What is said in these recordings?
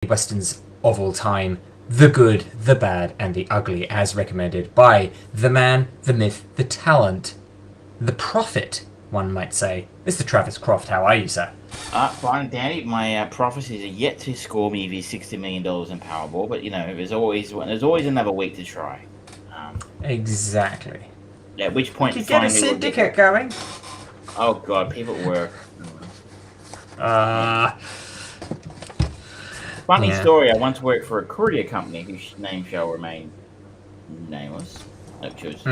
westerns of all time, the good, the bad, and the ugly, as recommended by the man, the myth, the talent, the prophet, one might say. Mr. Travis Croft, how are you, sir? Fine and dandy. My prophecies are yet to score me the $60 million in Powerball, but there's always another week to try. Exactly. At which point, Did you get a finally, syndicate going? Oh god, people at work. Funny Yeah. story. I once worked for a courier company whose name shall remain nameless. Let's just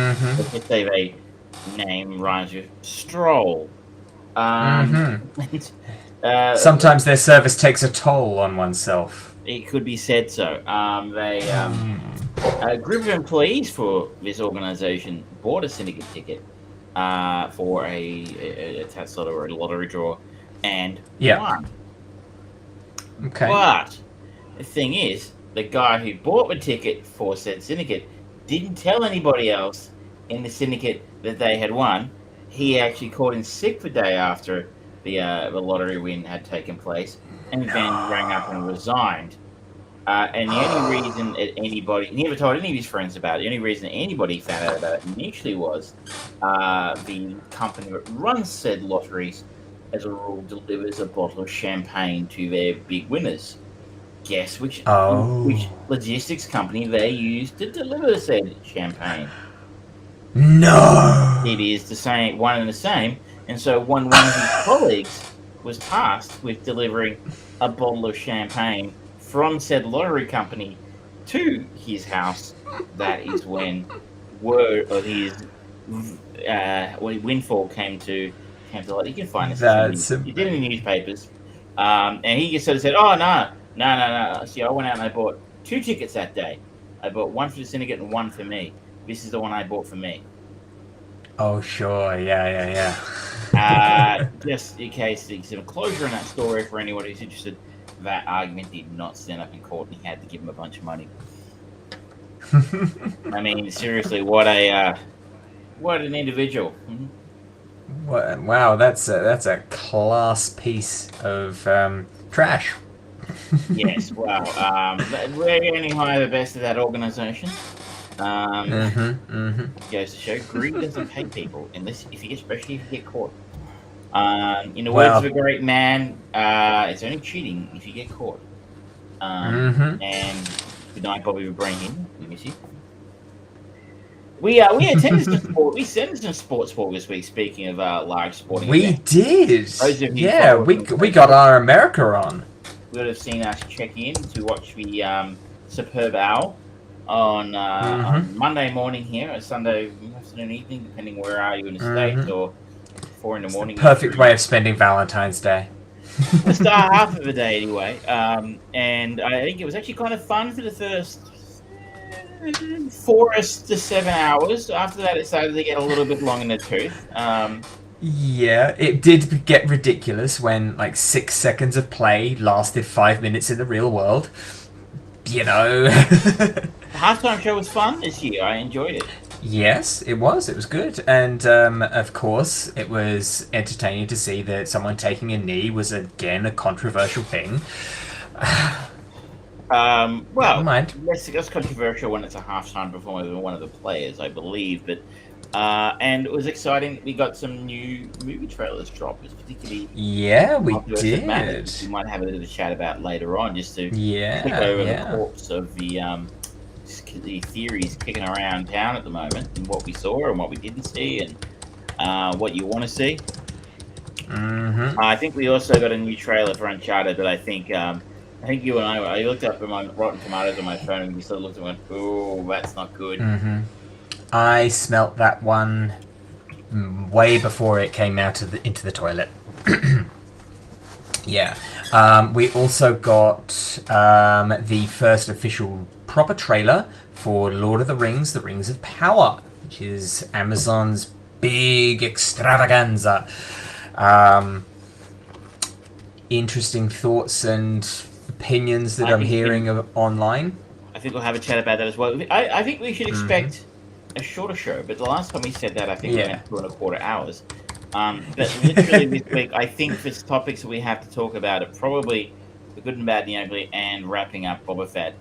say a name rhymes with stroll. Sometimes their service takes a toll on oneself. It could be said so. A group of employees for this organization bought a syndicate ticket for a titular or a lottery draw and won. Okay. But the thing is, the guy who bought the ticket for said syndicate didn't tell anybody else in the syndicate that they had won. He actually called in sick the day after the lottery win had taken place, and then rang up and resigned. And the only reason that he never told any of his friends about it. The only reason anybody found out about it initially was the company that runs said lotteries, as a rule, delivers a bottle of champagne to their big winners. Guess which logistics company they use to deliver said champagne? No! It is the same, one and the same. And so one of his colleagues was tasked with delivering a bottle of champagne from said lottery company to his house. That is when word of his windfall came to light. You can find this. He did it in the newspapers. And he just sort of said, "Oh no. See, I went out and I bought 2 tickets that day. I bought one for the syndicate and one for me. This is the one I bought for me." Oh, sure. Yeah. Just in case there's some closure in that story for anyone who's interested, that argument did not stand up in court and he had to give him a bunch of money. I mean, seriously, what an individual. Wow, that's a class piece of trash. Yes, well, we're going to hire the best of that organization. Goes to show greed doesn't pay people, especially if you get caught. In the words of a great man, it's only cheating if you get caught. And good night, Bobby Brayhin. We miss you. We attended some sport. We attended some sports ball this week. Speaking of large sporting events. Did. Yeah, we got our America on. We would have seen us check in to watch the Superb Owl on Monday morning here, or Sunday afternoon, evening, depending where are you in the States, or 4 in the morning. Perfect way of spending Valentine's Day. The start half of the day, anyway. And I think it was actually kind of fun for the first 4 to 7 hours. After that, it started to get a little bit long in the tooth. Yeah, it did get ridiculous when 6 seconds of play lasted 5 minutes in the real world. The halftime show was fun this year. I enjoyed it. Yes, it was. It was good. And, of course, it was entertaining to see that someone taking a knee was, again, a controversial thing. Well, mind. That's controversial when it's a halftime performance of one of the players, I believe. But and it was exciting. We got some new movie trailers dropped. It was particularly we did. We might have a little chat about later on, just to click over the corpse of the theories kicking around town at the moment, and what we saw and what we didn't see, and what you want to see. I think we also got a new trailer for Uncharted, but I think you and I looked up at my Rotten Tomatoes on my phone, and we sort of looked and went, "Oh, that's not good." I smelt that one way before it came out into the toilet. Yeah. We also got the first official proper trailer for Lord of the Rings of Power, which is Amazon's big extravaganza. Interesting thoughts and opinions that I'm hearing online. I think we'll have a chat about that as well. I think we should expect a shorter show, but the last time we said that, I think we went 2.25 hours. But literally this week, I think for topics that we have to talk about, it probably The Good and Bad and the Ugly, and wrapping up Boba Fett.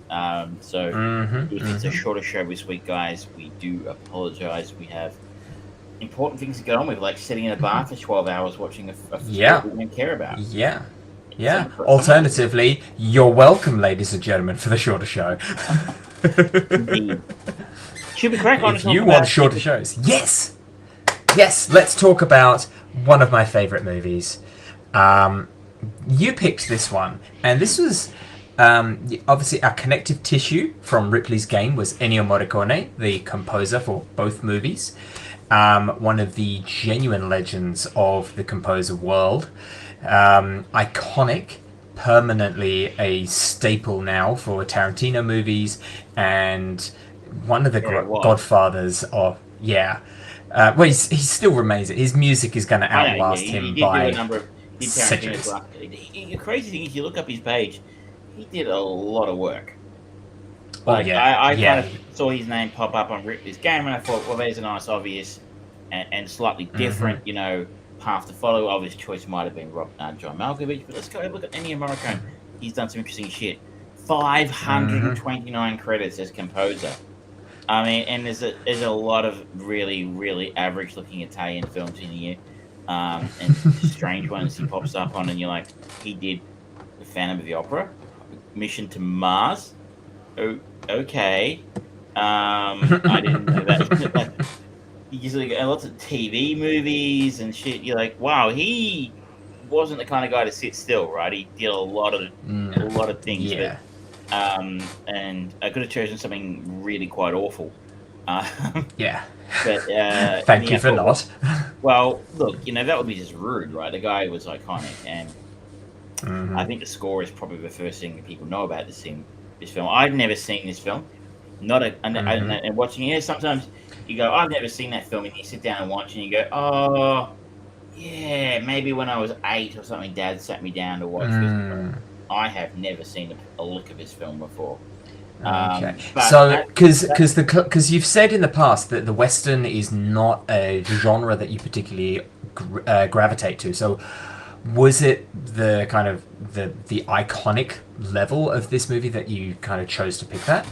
If it's a shorter show this week, guys, we do apologize. We have important things to get on with, like sitting in a bar for 12 hours watching a story we don't care about. Yeah. Alternatively, you're welcome, ladies and gentlemen, for the shorter show. Indeed. Should we crack on? If you want shorter shows, yes. Let's talk about one of my favourite movies. You picked this one, and this was obviously our connective tissue from Ripley's Game was Ennio Morricone, the composer for both movies. One of the genuine legends of the composer world. Iconic, permanently a staple now for Tarantino movies, and one of the godfathers of he still remains it. His music is going to outlast him by centuries. The crazy thing is, you look up his page, he did a lot of work. I kind of saw his name pop up on Ripley's Game, and I thought, well, there's a nice, obvious, and slightly different, path to follow. Obvious choice might have been John Malkovich, but let's go look at Ennio Morricone. He's done some interesting shit. 529 credits as composer. I mean, and there's a lot of really, really average-looking Italian films in here, and strange ones he pops up on, and you're like, he did The Phantom of the Opera, Mission to Mars. Oh, okay. I didn't know that. You usually get lots of TV movies and shit. You're like, wow, he wasn't the kind of guy to sit still, right? He did a lot of things. Yeah. And I could have chosen something really quite awful. Yeah. But thank you for not. Well, look, that would be just rude, right? The guy was iconic, and I think the score is probably the first thing that people know about this film. I'd never seen this film. And watching it, sometimes you go, I've never seen that film, and you sit down and watch, and you go, oh, yeah, maybe when I was 8 or something, Dad sat me down to watch this film. I have never seen a look of this film before. Okay. So, because you've said in the past that the Western is not a genre that you particularly gravitate to, so was it the kind of the iconic level of this movie that you kind of chose to pick that?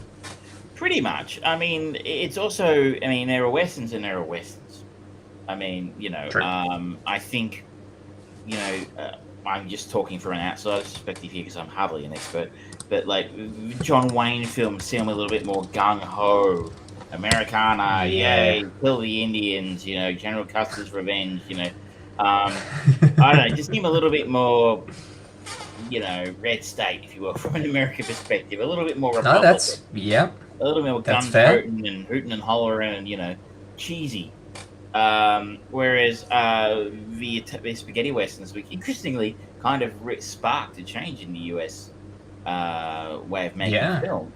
Pretty much. I mean, it's also, there are Westerns and there are Westerns. True. I think, I'm just talking from an outsider's perspective here because I'm hardly an expert, but like John Wayne films seem a little bit more gung-ho, Americana, yay, kill the Indians, General Custer's Revenge, I don't know, just seem a little bit more, red state, if you will, from an American perspective, a little bit more Republican. No, that's, yeah. A little bit more gun-toting and hooting and hollering and, cheesy. Whereas the spaghetti westerns, which interestingly kind of sparked a change in the US way of making film,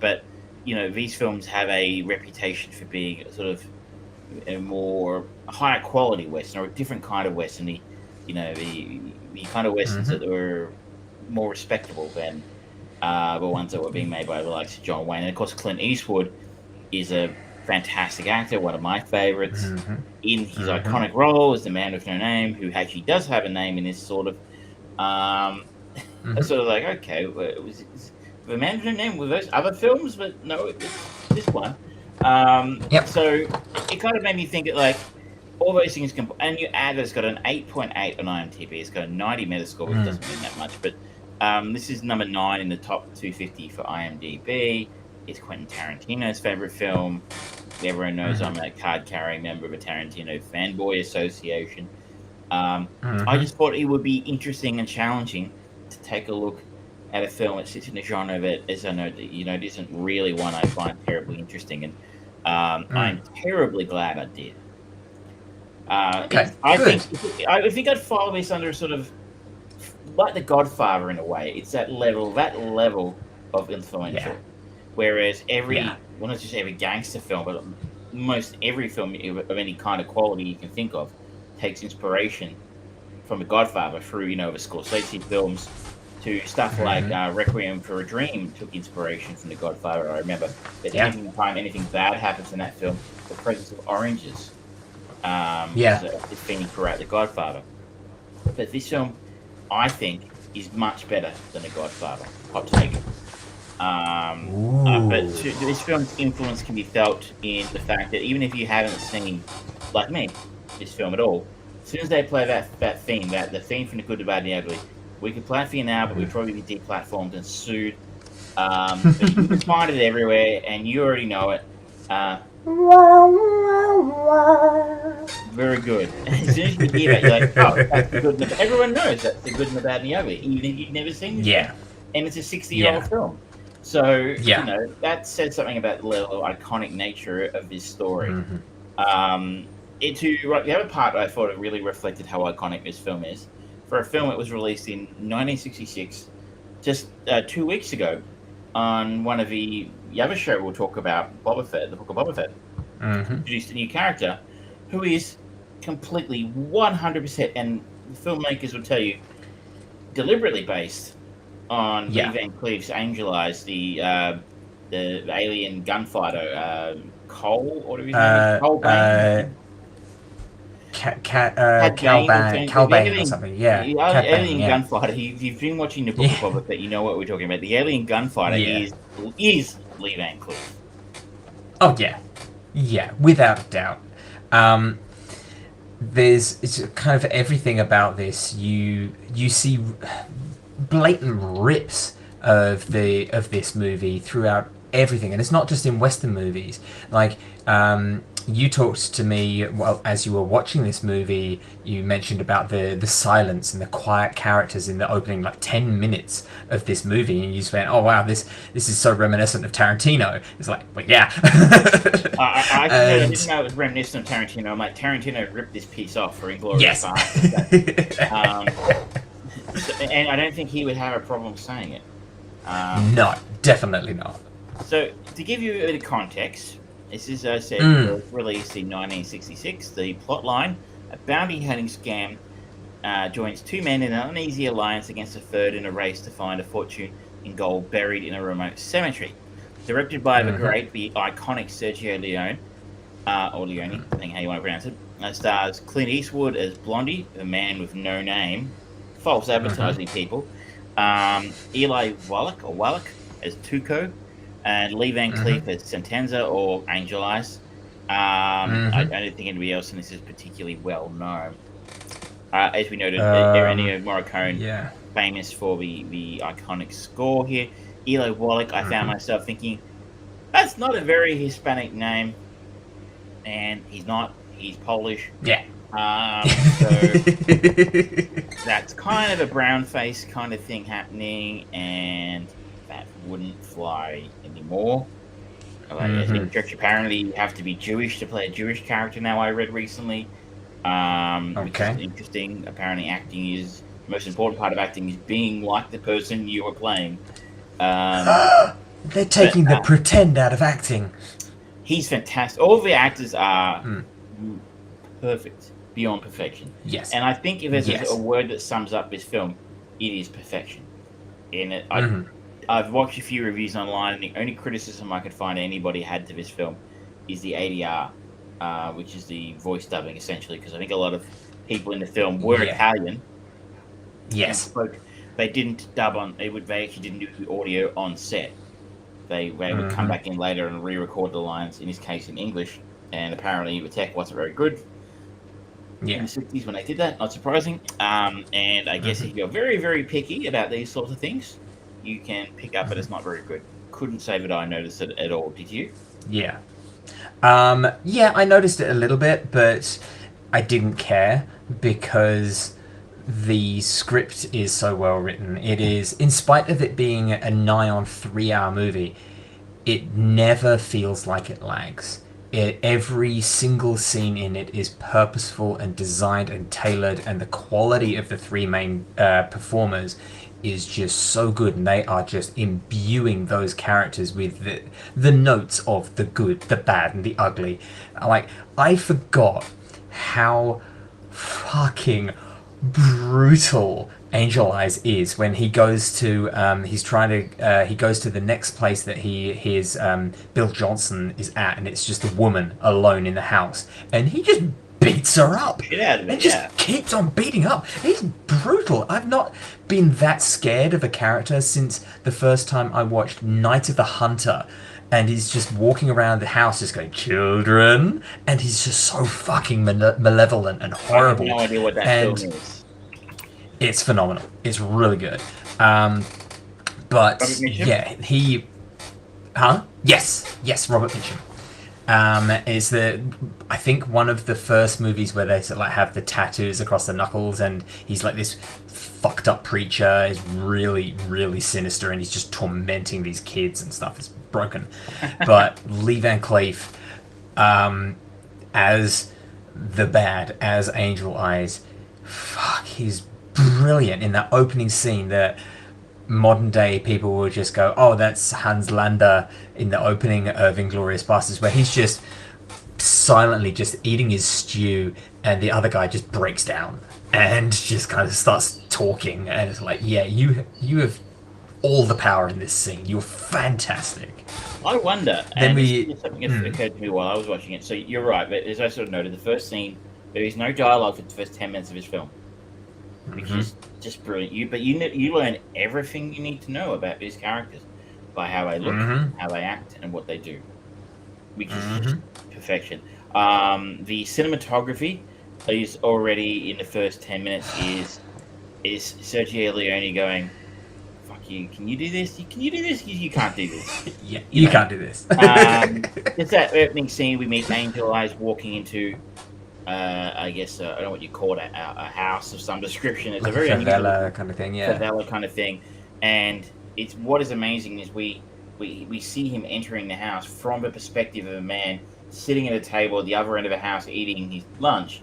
but these films have a reputation for being sort of a higher quality western, or a different kind of western. The kind of westerns that were more respectable than the ones that were being made by the likes of John Wayne. And of course, Clint Eastwood is a fantastic actor, one of my favorites, in his iconic role as the man with no name, who actually does have a name in this sort of sort of like, okay, was the man with no name with those other films, but no, it's this one. So it kind of made me think that, like, all those things and you add that it's got an 8.8 on IMDb, it's got a 90 Metascore, which doesn't mean that much, but this is number 9 in the top 250 for IMDb. It's Quentin Tarantino's favorite film. Everyone knows I'm a card-carrying member of a Tarantino fanboy association. I just thought it would be interesting and challenging to take a look at a film that sits in a genre that, as I know, that it isn't really one I find terribly interesting, and I'm terribly glad I did. I think I'd follow this under sort of like The Godfather in a way. It's that level of influential. Whereas well, not just every gangster film, but most every film of any kind of quality you can think of takes inspiration from The Godfather through, the Scorsese films to stuff like Requiem for a Dream took inspiration from The Godfather. I remember that anytime anything bad happens in that film, the presence of oranges is a thing throughout The Godfather. But this film, I think, is much better than The Godfather. Hot take. But this film's influence can be felt in the fact that even if you haven't seen, like me, this film at all, as soon as they play that theme, the theme from The Good, the Bad, and the Ugly, we could play it for you now, but we'd probably be deplatformed and sued. But you can find it everywhere, and you already know it. Very good. As soon as you hear that, you're like, oh, that's the good and the bad. Everyone knows that's The Good and the Bad and the Ugly, even if you've never seen this film. And it's a 60-year-old film. So, you know, that said something about the level of iconic nature of this story. The other part I thought it really reflected how iconic this film is. For a film that was released in 1966, just 2 weeks ago, on one of the other show we'll talk about, Boba Fett, the Book of Boba Fett, introduced a new character who is completely 100%, and the filmmakers will tell you, deliberately based on Lee Van Cleef's Angel Eyes, the alien gunfighter, Cole, or whatever his name is, Cole Bane. Cad Bane or something, alien gunfighter. You've been watching the Book of Boba Fett, you know what we're talking about. The alien gunfighter is Lee Van Cleef. Oh yeah, without a doubt. It's kind of everything about this. You see blatant rips of this movie throughout everything, and it's not just in Western movies. Like, you talked to me as you were watching this movie. You mentioned about the silence and the quiet characters in the opening 10 minutes of this movie, and you just went, "Oh wow, this is so reminiscent of Tarantino." It's like, well, yeah. I didn't know it was reminiscent of Tarantino. I'm like, Tarantino ripped this piece off for Inglourious Basterds. And I don't think he would have a problem saying it. No, definitely not. So, to give you a bit of context, this is, as I said, released in 1966. The plot line: a bounty hunting scam joins two men in an uneasy alliance against a third in a race to find a fortune in gold buried in a remote cemetery. Directed by the iconic Sergio Leone, or Leone, depending how you want to pronounce it. Stars Clint Eastwood as Blondie, a man with no name, false advertising people. Eli Wallach as Tuco, and Lee Van Cleef as Sentenza or Angel Eyes. I don't think anybody else in this is particularly well known. As we noted, Ennio Morricone, famous for the iconic score here. Eli Wallach, I found myself thinking, that's not a very Hispanic name, and he's not. He's Polish. Yeah. So that's kind of a brown face kind of thing happening, and that wouldn't fly anymore. I think apparently you have to be Jewish to play a Jewish character now, I read recently. Which is interesting. Apparently acting is the most important part of acting is being like the person you are playing. They're taking the pretend out of acting. He's fantastic. All the actors are perfect, beyond perfection. Yes. And I think if there's a word that sums up this film, it is perfection. And I've watched a few reviews online, and the only criticism I could find anybody had to this film is the ADR, which is the voice dubbing, essentially, because I think a lot of people in the film were Italian. Yes. They didn't dub on. They actually didn't do the audio on set. They would come back in later and re-record the lines. In this case, in English. And apparently, the tech wasn't very good. In the 60s when they did that, not surprising. And I guess if you're very, very picky about these sorts of things, you can pick up that it's not very good. Couldn't say that I noticed it at all. Did you? Yeah. I noticed it a little bit, but I didn't care because the script is so well written. It is, in spite of it being a nigh on 3-hour movie, it never feels like it lags. Every single scene in it is purposeful and designed and tailored, and the quality of the three main performers is just so good, and they are just imbuing those characters with the notes of the good, the bad, and the ugly. Like, I forgot how fucking brutal Angel Eyes is when he goes to he goes to the next place that he hears Bill Johnson is at, and it's just a woman alone in the house, and he just beats her up. Shit out of it, And just keeps on beating up. He's brutal. I've not been that scared of a character since the first time I watched Night of the Hunter. And he's just walking around the house just going, children. And he's just so fucking malevolent and horrible. I have no idea what that and film is. It's phenomenal. It's really good. But yeah, he... Huh? Yes, Robert Mitchum. Is I think one of the first movies where they sort of like have the tattoos across the knuckles, and he's like this fucked up preacher. He's really, really sinister, and he's just tormenting these kids and stuff. It's broken. But Lee Van Cleef, as the bad, as Angel Eyes, fuck, he's brilliant in that opening scene that modern day people will just go, oh, that's Hans Landa in the opening of Inglourious Basterds, where he's just silently just eating his stew and the other guy just breaks down and just kind of starts talking, and it's like, yeah, you have all the power in this scene. You're fantastic. I wonder, then and something occurred to me while I was watching it, so you're right, but as I sort of noted, the first scene, there is no dialogue for the first 10 minutes of his film, which is just brilliant. You learn everything you need to know about these characters by how they look, how they act, and what they do, which is just perfection. The cinematography is already in the first 10 minutes is Sergio Leone going, "Fuck you! Can you do this? Can you do this? You can't do this. Yeah, you can't do this." It's that opening scene. We meet Angel Eyes walking into. I guess I don't know what you call it, a house of some description. It's like a very favela kind of thing, yeah. Favela kind of thing, and it's what is amazing is we see him entering the house from the perspective of a man sitting at a table at the other end of the house eating his lunch,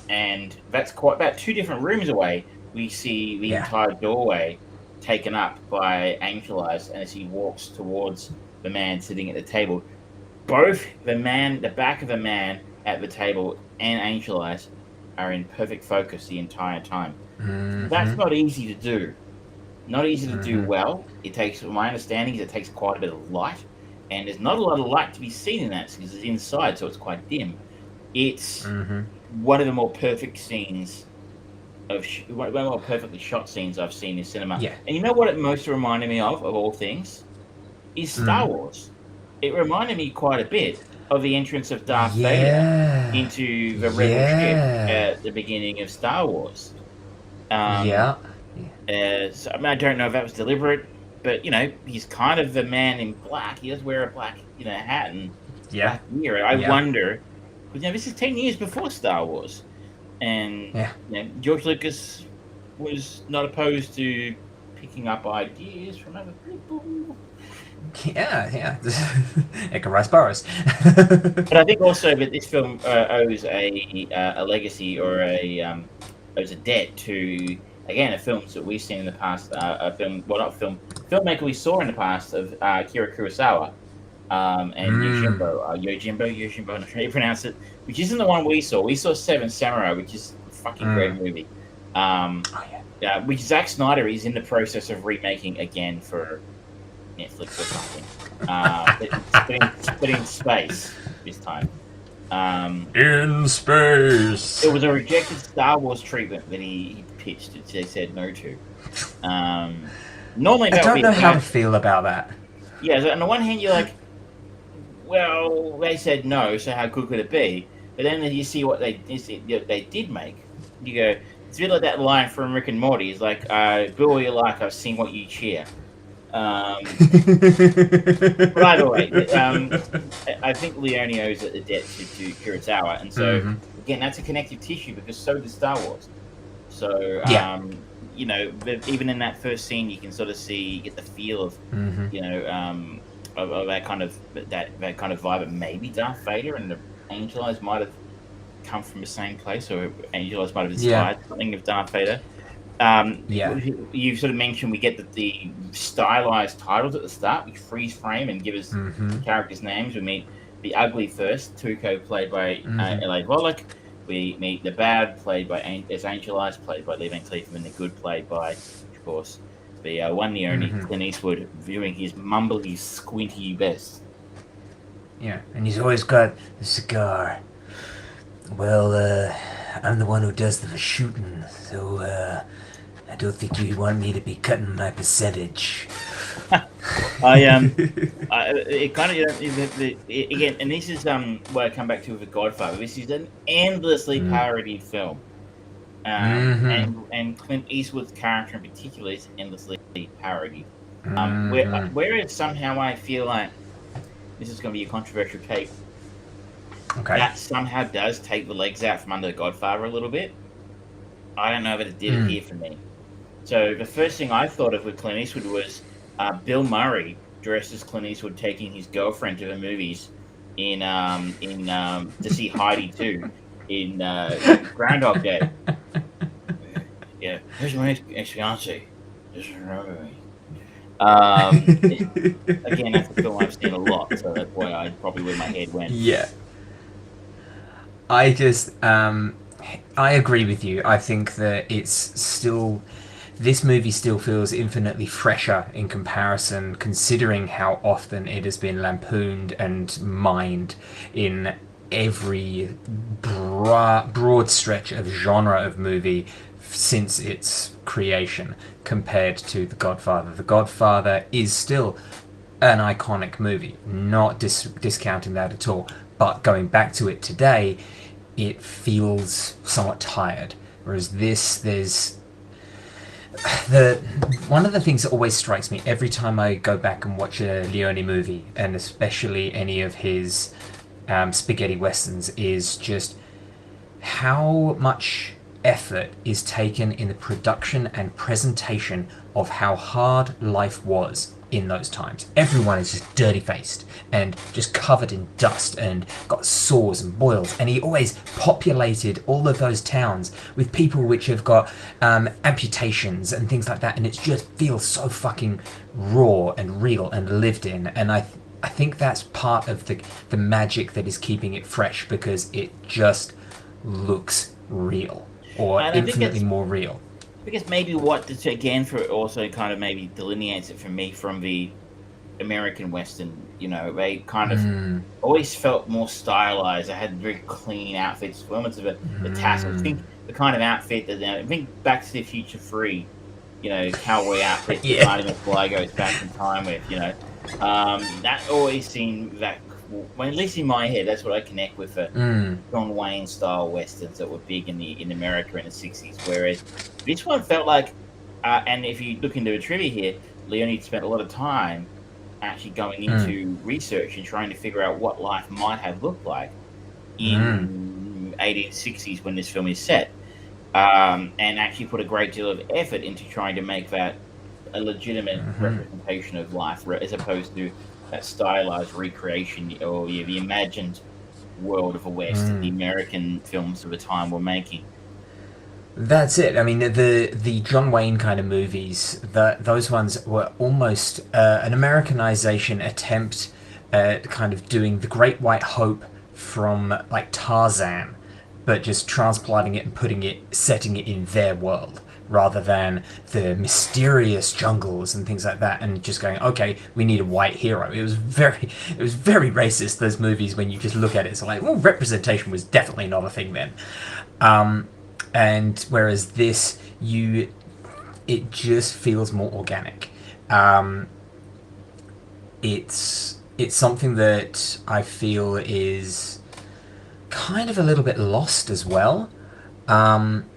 and that's quite about 2 different rooms away. We see the entire doorway taken up by Angel Eyes, and as he walks towards the man sitting at the table, both the back of the man at the table and Angel Eyes are in perfect focus the entire time. That's not easy to do. Not easy to do well. It takes, my understanding is it takes quite a bit of light, and there's not a lot of light to be seen in that because it's inside, so it's quite dim. It's one of the more perfect scenes one of the more perfectly shot scenes I've seen in cinema. Yeah. And you know what it most reminded me of all things? Is Star Wars. It reminded me quite a bit of the entrance of Darth Vader into the Rebel ship at the beginning of Star Wars. So, I don't know if that was deliberate, but he's kind of the man in black. He does wear a black, hat and black gear. I wonder, because this is 10 years before Star Wars, and George Lucas was not opposed to picking up ideas from other people. Edgar Rice Burroughs. But I think also that this film owes a legacy or owes a debt to, again, the films that we've seen in the past. Filmmaker we saw in the past of Akira Kurosawa and Yojimbo, I'm not sure how you pronounce it, which isn't the one we saw. We saw Seven Samurai, which is a fucking great movie. Which Zack Snyder is in the process of remaking again for Netflix or something. But in space this time. In space. It was a rejected Star Wars treatment that he pitched, which they said no to. Normally, I don't know how to feel about that. Yeah, so on the one hand, you're like, well, they said no, so how good could it be? But then you see what they did make. You go, it's a bit like that line from Rick and Morty. It's like, "Bill, what you like? I've seen what you cheer." By the way, I think Leone owes a debt to Kurosawa, and so again, that's a connective tissue because so does Star Wars. So even in that first scene, you can sort of get the feel of of that kind of vibe. And maybe Darth Vader and the Angel Eyes might have come from the same place, or Angel Eyes might have inspired something of Darth Vader. You sort of mentioned we get the stylized titles at the start. We freeze frame and give us the characters' names. We meet the ugly first, Tuco, played by Eli Wallach. We meet the bad, played by Angel Eyes, played by Lee Van Cleef, and the good, played by, of course, the one and only Clint Eastwood, doing his mumbly, squinty best. Yeah, and he's always got a cigar Well, I'm the one who does the shooting, so I don't think you want me to be cutting my percentage. I it kind of again, and this is where I come back to with the Godfather. This is an endlessly Mm. parodied film, Mm-hmm. and Clint Eastwood's character in particular is endlessly parodied. Mm-hmm. Whereas somehow I feel like this is going to be a controversial take Okay. that somehow does take the legs out from under the Godfather a little bit. I don't know if it did it Mm. here for me. So the first thing I thought of with Clint Eastwood was Bill Murray dressed as Clint Eastwood taking his girlfriend to the movies in to see Heidi 2 in Groundhog Day. Yeah, here's my ex fiance. Just remember me. Again, that's a film I've seen a lot, so that's why I probably where my head went. Yeah. I just I agree with you. I think that it's still this movie still feels infinitely fresher in comparison, considering how often it has been lampooned and mined in every broad stretch of genre of movie since its creation compared to The Godfather. The Godfather is still an iconic movie, not discounting that at all. But going back to it today, it feels somewhat tired. Whereas this, there's the one of the things that always strikes me every time I go back and watch a Leone movie, and especially any of his spaghetti westerns, is just how much effort is taken in the production and presentation of how hard life was in those times. Everyone is just dirty faced and just covered in dust and got sores and boils. And he always populated all of those towns with people which have got amputations and things like that. And it just feels so fucking raw and real and lived in. And I think that's part of the magic that is keeping it fresh, because it just looks real, or And infinitely more real. because maybe what this again for also kind of maybe delineates it for me from the American Western. You know, they kind of Mm, always felt more stylized. They had very clean outfits, elements of the tassels. mm, Think the kind of outfit that I think Back to the Future 3, you know, cowboy outfits that yeah. Marty McFly goes back in time with. You know, that always seemed that. Well, at least in my head, that's what I connect with the Mm, John Wayne style westerns that were big in America in the '60s. Whereas this one felt like, and if you look into the trivia here, Leone spent a lot of time actually going mm, into research and trying to figure out what life might have looked like mm, in 1860s when this film is set, and actually put a great deal of effort into trying to make that a legitimate mm-hmm. representation of life, as opposed to that stylized recreation or the imagined world of a West that the Mm. American films of the time were making. That's it. I mean, the John Wayne kind of movies, those ones were almost an Americanization attempt at kind of doing the Great White Hope from like Tarzan, but just transplanting it and setting it in their world, rather than the mysterious jungles and things like that, and just going, okay, we need a white hero. It was very racist, those movies. When you just look at it, it's like, well, representation was definitely not a thing then. And whereas this, it just feels more organic. Um, it's something that I feel is kind of a little bit lost as well.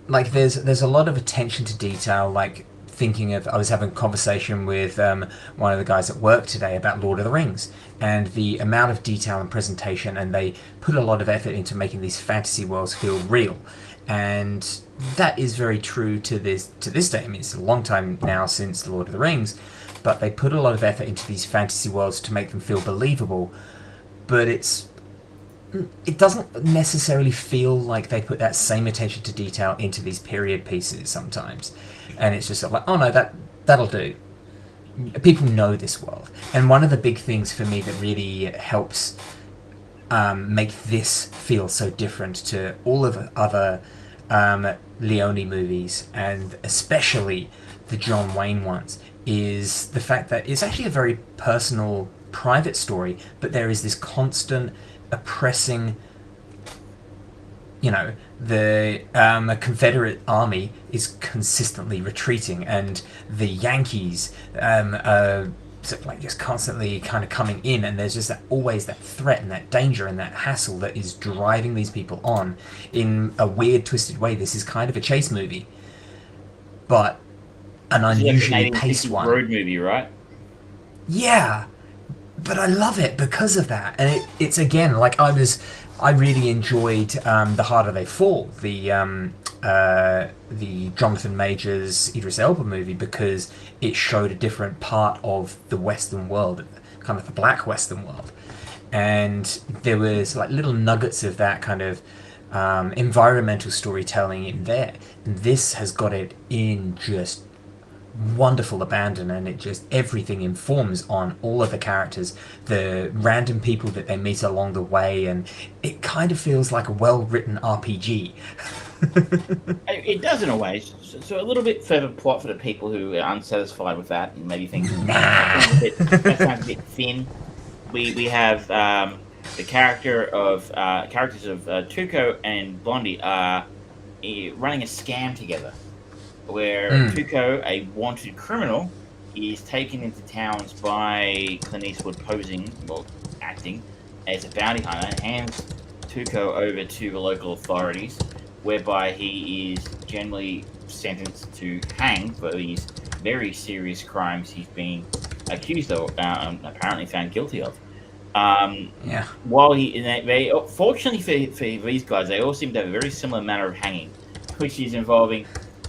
Like there's a lot of attention to detail. Like thinking of, I was having a conversation with one of the guys at work today about Lord of the Rings and the amount of detail and presentation, and they put a lot of effort into making these fantasy worlds feel real, and that is very true to this day. I mean, it's a long time now since the Lord of the Rings, but they put a lot of effort into these fantasy worlds to make them feel believable. But it doesn't necessarily feel like they put that same attention to detail into these period pieces sometimes, and it's just like, oh no, that'll do. People know this world, and one of the big things for me that really helps make this feel so different to all of the other Leone movies, and especially the John Wayne ones, is the fact that it's actually a very personal, private story, but there is this constant oppressing the Confederate army is consistently retreating, and the Yankees are like just constantly kind of coming in, and there's just always that threat and that danger and that hassle that is driving these people on in a weird, twisted way. This is kind of a chase movie, but an This is like an unusually paced 1860s one. road movie, right? Yeah, but I love it because of that. And it's again like I really enjoyed The Harder They Fall, the Jonathan Majors Idris Elba movie, because it showed a different part of the Western world, kind of the black Western world, and there was like little nuggets of that kind of environmental storytelling in there. And this has got it in just wonderful abandon, and it just everything informs on all of the characters, the random people that they meet along the way, and it kind of feels like a well-written RPG. It does in a way. So a little bit further plot for the people who are unsatisfied with that and maybe think that sounds a bit thin. We have the characters of Tuco and Blondie are running a scam together, where Tuco, a wanted criminal, is taken into towns by Clint Eastwood acting as a bounty hunter, and hands Tuco over to the local authorities, whereby he is generally sentenced to hang for these very serious crimes he's being accused of, apparently found guilty of. Yeah. While they fortunately for these guys, they all seem to have a very similar manner of hanging, which is involving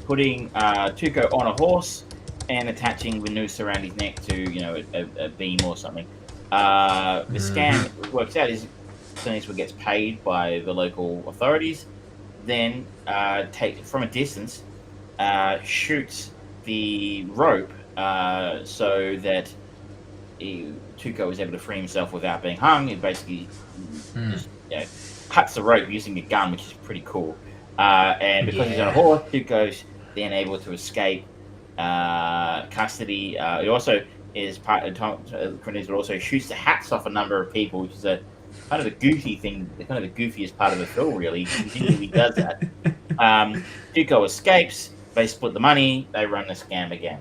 putting Tuco on a horse and attaching the noose around his neck to a beam or something. The scam works out is Clint Eastwood gets paid by the local authorities, then from a distance shoots the rope so that Tuco is able to free himself without being hung. He basically just cuts the rope using a gun, which is pretty cool. And because he's on a horse, Tuco's then able to escape custody. It also is part of Clint Eastwood also shoots the hats off a number of people, which is a kind of a goofy thing, kind of the goofiest part of the film, really. He continually does that. Tuco escapes, they split the money, they run the scam again.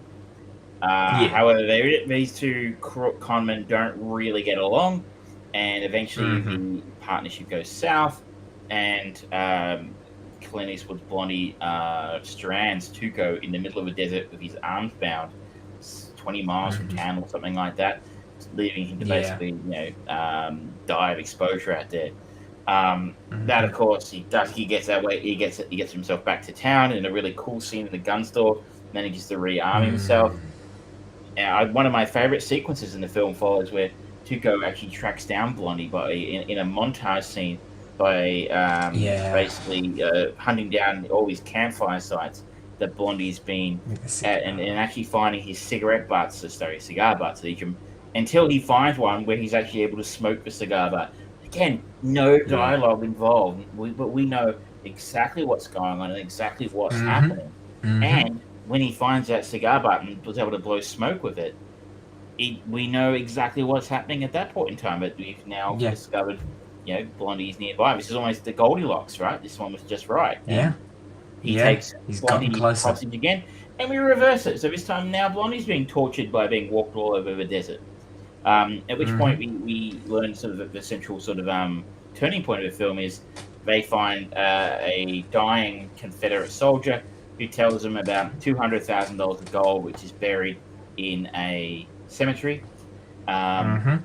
However, these two conmen don't really get along, and eventually the partnership goes south, and Clint Eastwood's Blondie strands Tuco in the middle of a desert with his arms bound, 20 miles from town or something like that, leaving him to basically die of exposure out there. That, of course, he gets that way. He gets himself back to town in a really cool scene in the gun store. Manages to rearm himself. One of my favorite sequences in the film follows where Tuco actually tracks down Blondie in a montage scene by basically hunting down all these campfire sites that Blondie's been at, and actually finding his cigar butts that he can, until he finds one where he's actually able to smoke the cigar butt. Again, no dialogue involved, but we know exactly what's going on and exactly what's happening. And when he finds that cigar butt and was able to blow smoke with it, we know exactly what's happening at that point in time. But we've now discovered, Blondie's nearby. This is almost the Goldilocks, right? This one was just right. Yeah. He takes Blondie hostage again, and we reverse it. So this time now Blondie's being tortured by being walked all over the desert. At which point we learn sort of the central sort of turning point of the film is they find a dying Confederate soldier who tells them about $200,000 of gold, which is buried in a cemetery. Tuco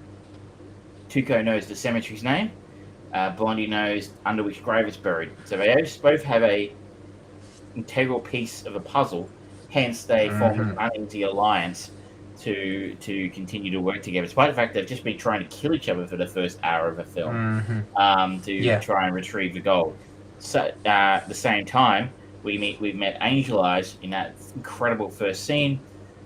knows the cemetery's name. Blondie knows under which grave it's buried. So they both have a integral piece of a puzzle. Hence, they form an uneasy alliance to continue to work together, despite the fact they've just been trying to kill each other for the first hour of the film to try and retrieve the gold. So at the same time, we've met Angel Eyes in that incredible first scene,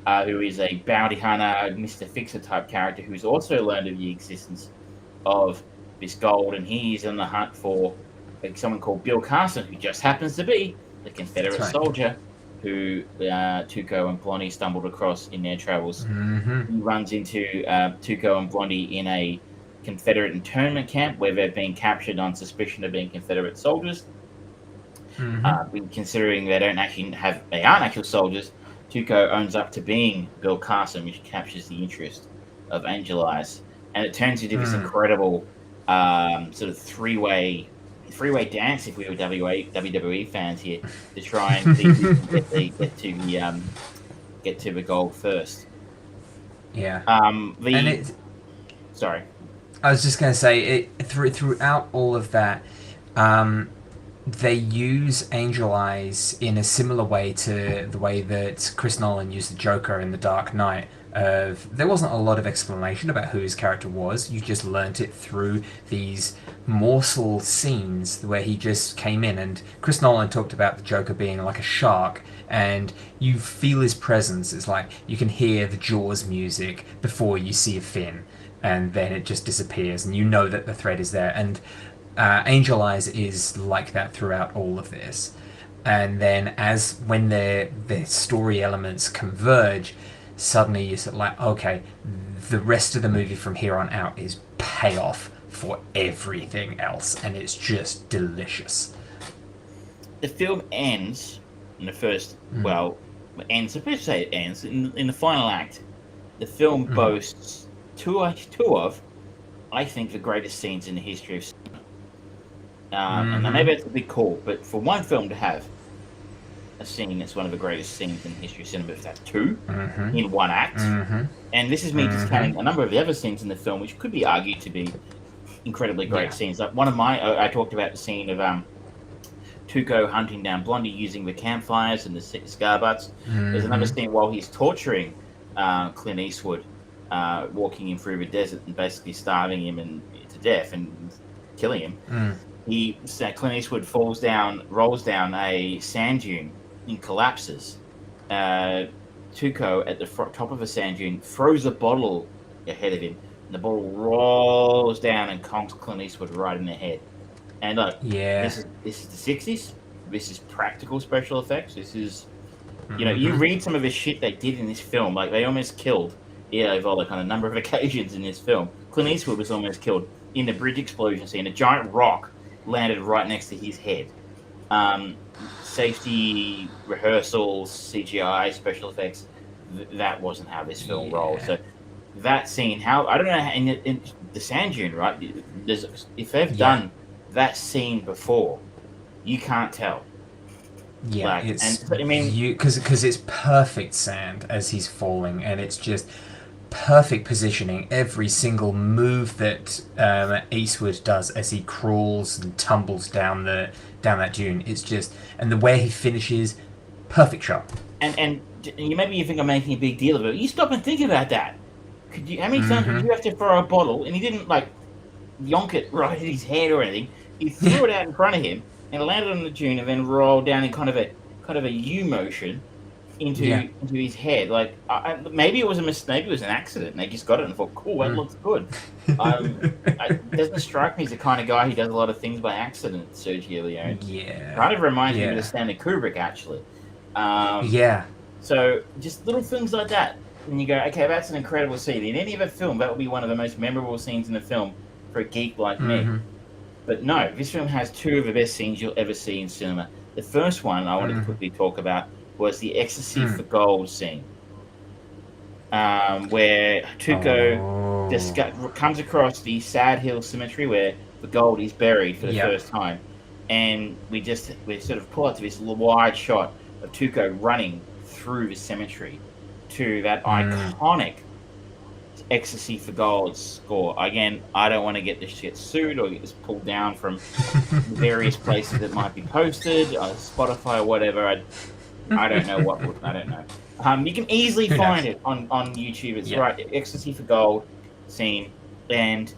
who is a bounty hunter, Mr. Fixer type character who's also learned of the existence of this gold, and he's on the hunt for someone called Bill Carson, who just happens to be the Confederate soldier who Tuco and Blondie stumbled across in their travels. He runs into Tuco and Blondie in a Confederate internment camp where they've been captured on suspicion of being Confederate soldiers. Considering they aren't actual soldiers, Tuco owns up to being Bill Carson, which captures the interest of Angel Eyes, and it turns into this incredible sort of three-way dance. If we were WWE fans here, to try and see who can get to the goal first. Yeah. Sorry. I was just going to say, throughout all of that, they use Angel Eyes in a similar way to the way that Chris Nolan used the Joker in The Dark Knight. There wasn't a lot of explanation about who his character was. You just learnt it through these morsel scenes where he just came in. And Chris Nolan talked about the Joker being like a shark, and you feel his presence. It's like you can hear the Jaws music before you see a fin, and then it just disappears, and you know that the thread is there. And Angel Eyes is like that throughout all of this. And then when their story elements converge, suddenly you're sort of like, okay, the rest of the movie from here on out is payoff for everything else, and it's just delicious. The film ends in the first, ends in the final act. The film boasts two of, I think, the greatest scenes in the history of cinema. And maybe it's a big call, but for one film to have a scene that's one of the greatest scenes in the history of cinema, if that's two in one act, and this is me discounting a number of the other scenes in the film, which could be argued to be incredibly great scenes. Like one of I talked about the scene of Tuco hunting down Blondie using the campfires and the cigar butts. There's another scene while he's torturing Clint Eastwood, walking him through the desert and basically starving him to death and killing him. Clint Eastwood rolls down a sand dune and collapses. Tuco at the top of a sand dune throws a bottle ahead of him, and the bottle rolls down and conks Clint Eastwood right in the head. And look, this is the 60s. This is practical special effects. This is, you read some of the shit they did in this film. Like they almost killed Eli Wallach on a number of occasions in this film. Clint Eastwood was almost killed in the bridge explosion scene. A giant rock landed right next to his head. Safety rehearsals, CGI, special effects. That wasn't how this film rolled. So that scene, I don't know, in the sand dune, right? If they've done that scene before, you can't tell. Yeah, because it's perfect sand as he's falling, and it's just perfect positioning. Every single move that Eastwood does as he crawls and tumbles down that dune, it's just, and the way he finishes, perfect shot. And maybe you think I'm making a big deal of it. You stop and think about that. How many times did you have to throw a bottle and he didn't like yonk it right at his head or anything? He threw it out in front of him and landed on the dune and then rolled down in kind of a U motion into his head. Like maybe it was a mistake, maybe it was an accident, and they just got it and thought, "Cool, that looks good." It doesn't strike me as the kind of guy who does a lot of things by accident. Sergio Leone, kind of reminds me of the Stanley Kubrick, actually. So just little things like that, and you go, "Okay, that's an incredible scene." In any other film, that would be one of the most memorable scenes in the film for a geek like me. But no, this film has two of the best scenes you'll ever see in cinema. The first one I wanted to quickly talk about was the Ecstasy for Gold scene, where Tuco comes across the Sad Hill Cemetery where the gold is buried for the first time, and we sort of pull out to this wide shot of Tuco running through the cemetery to that iconic Ecstasy for Gold score. Again, I don't want to get this shit sued or get this pulled down from various places that might be posted, Spotify or whatever. I don't know I don't know. You can easily find it on YouTube. It's right, Ecstasy for Gold scene, and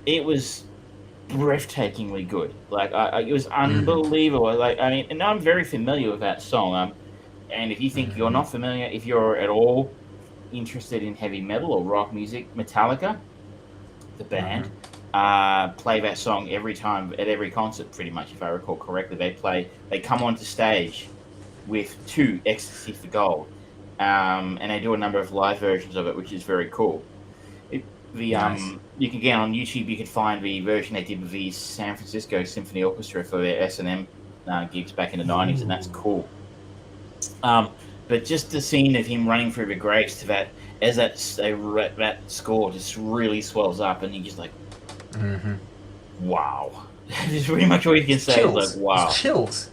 it was breathtakingly good. Like it was unbelievable. Like and I'm very familiar with that song. And if you think you're not familiar, if you're at all interested in heavy metal or rock music, Metallica, the band, play that song every time at every concert, pretty much, if I recall correctly. They come onto stage with two Ecstasy for Gold, and they do a number of live versions of it, which is very cool. You can get on YouTube. You can find the version they did with the San Francisco Symphony Orchestra for their S&M gigs back in the 90s, and that's cool. But just the scene of him running through the graves to that, as that score just really swells up, and you're just like, wow. That's pretty much all you can say. Chills. Is like, wow. It's chills.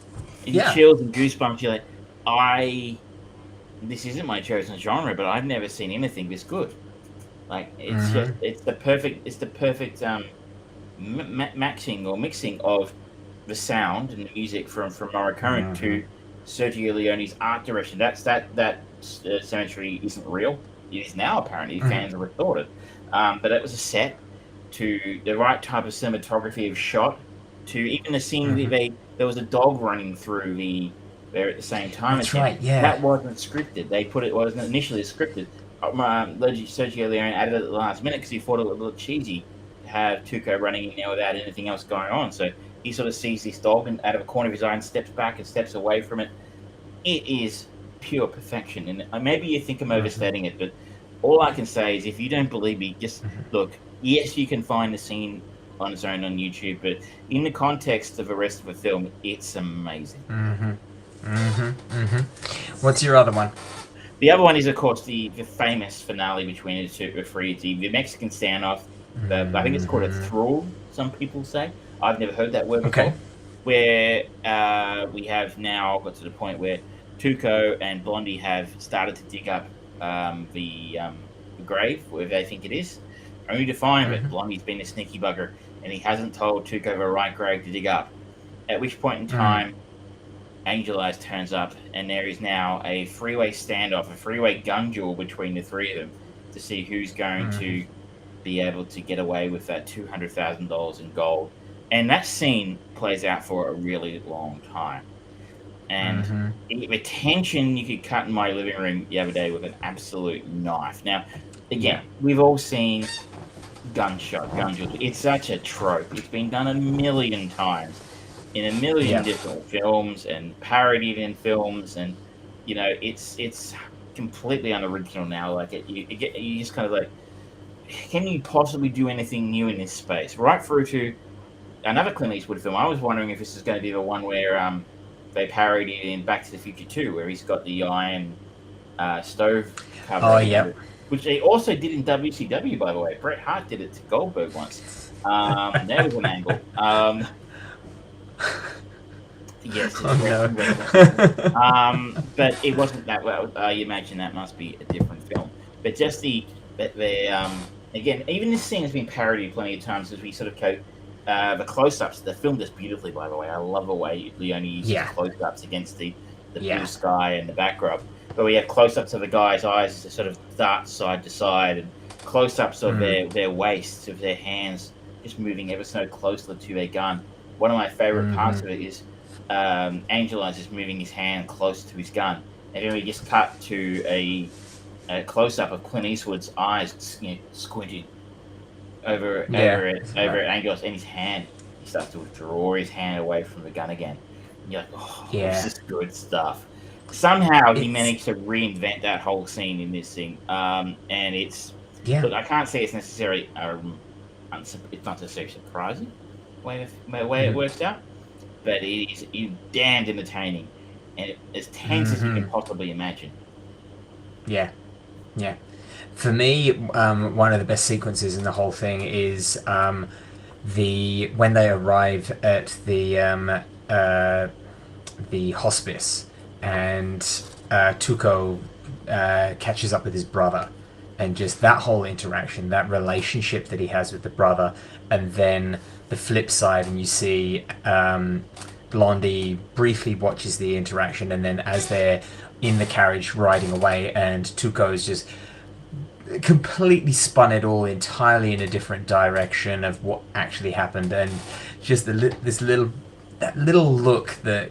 And chills and goosebumps. You're like, this isn't my chosen genre, but I've never seen anything this good. Like, it's the perfect matching or mixing of the sound and the music from Morricone to Sergio Leone's art direction. That cemetery isn't real. It is now, apparently. Fans have restored it. But it was a set to the right type of cinematography of shot, to even the scene there was a dog running through there at the same time. That's right, yeah. That wasn't scripted. It wasn't initially scripted. Sergio Leone added it at the last minute because he thought it would look cheesy to have Tuco running in there without anything else going on. So he sort of sees this dog and out of a corner of his eye and steps back and steps away from it. It is pure perfection. And maybe you think I'm overstating it, but all I can say is if you don't believe me, just look. Yes, you can find the scene on its own on YouTube, but in the context of the rest of the film, it's amazing. What's your other one? The other one is, of course, the famous finale between the three, the Mexican standoff. I think it's called a thrall, some people say. I've never heard that word before. Where we have now got to the point where Tuco and Blondie have started to dig up the grave, where they think it is, only to find that Blondie's been a sneaky bugger and he hasn't told Tuco the right grave to dig up. At which point in time, Angel Eyes turns up, and there is now a freeway standoff, a freeway gun duel between the three of them to see who's going to be able to get away with that $200,000 in gold. And that scene plays out for a really long time. And the tension you could cut in my living room the other day with an absolute knife. Now, again, we've all seen gun duels. It's such a trope. It's been done a million times in a million different films and parodied in films, and it's completely unoriginal now. Like you just kind of like, can you possibly do anything new in this space? Right through to another Clint Eastwood film. I was wondering if this is going to be the one where they parodied in Back to the Future 2, where he's got the iron stove cover. Oh, yeah. Which they also did in WCW, by the way. Bret Hart did it to Goldberg once. There was an angle. Yes. But it wasn't that well. You imagine that must be a different film. But just again, even this scene has been parodied plenty of times as we sort of go. The close-ups, the film does beautifully, by the way. I love the way Leone uses close-ups against the blue sky and the backdrop. But we have close-ups of the guy's eyes as sort of dart side to side, and close-ups of their waists, of their hands, just moving ever so closely to their gun. One of my favorite parts of it is Angel Eyes just moving his hand close to his gun, and then we just cut to a close-up of Clint Eastwood's eyes, squinting over at Angel Eyes, and his hand. He starts to withdraw his hand away from the gun again. And you're like, this is good stuff. Somehow he managed to reinvent that whole scene in this thing, and it's look. I can't say it's necessarily it's not necessarily surprising way it works out, but it's damned entertaining and as tense as you can possibly imagine. Yeah. For me, one of the best sequences in the whole thing is when they arrive at the hospice. And Tuco catches up with his brother, and just that whole interaction, that relationship that he has with the brother, and then the flip side, and you see Blondie briefly watches the interaction, and then as they're in the carriage riding away, and Tuco's just completely spun it all entirely in a different direction of what actually happened, and just that little look that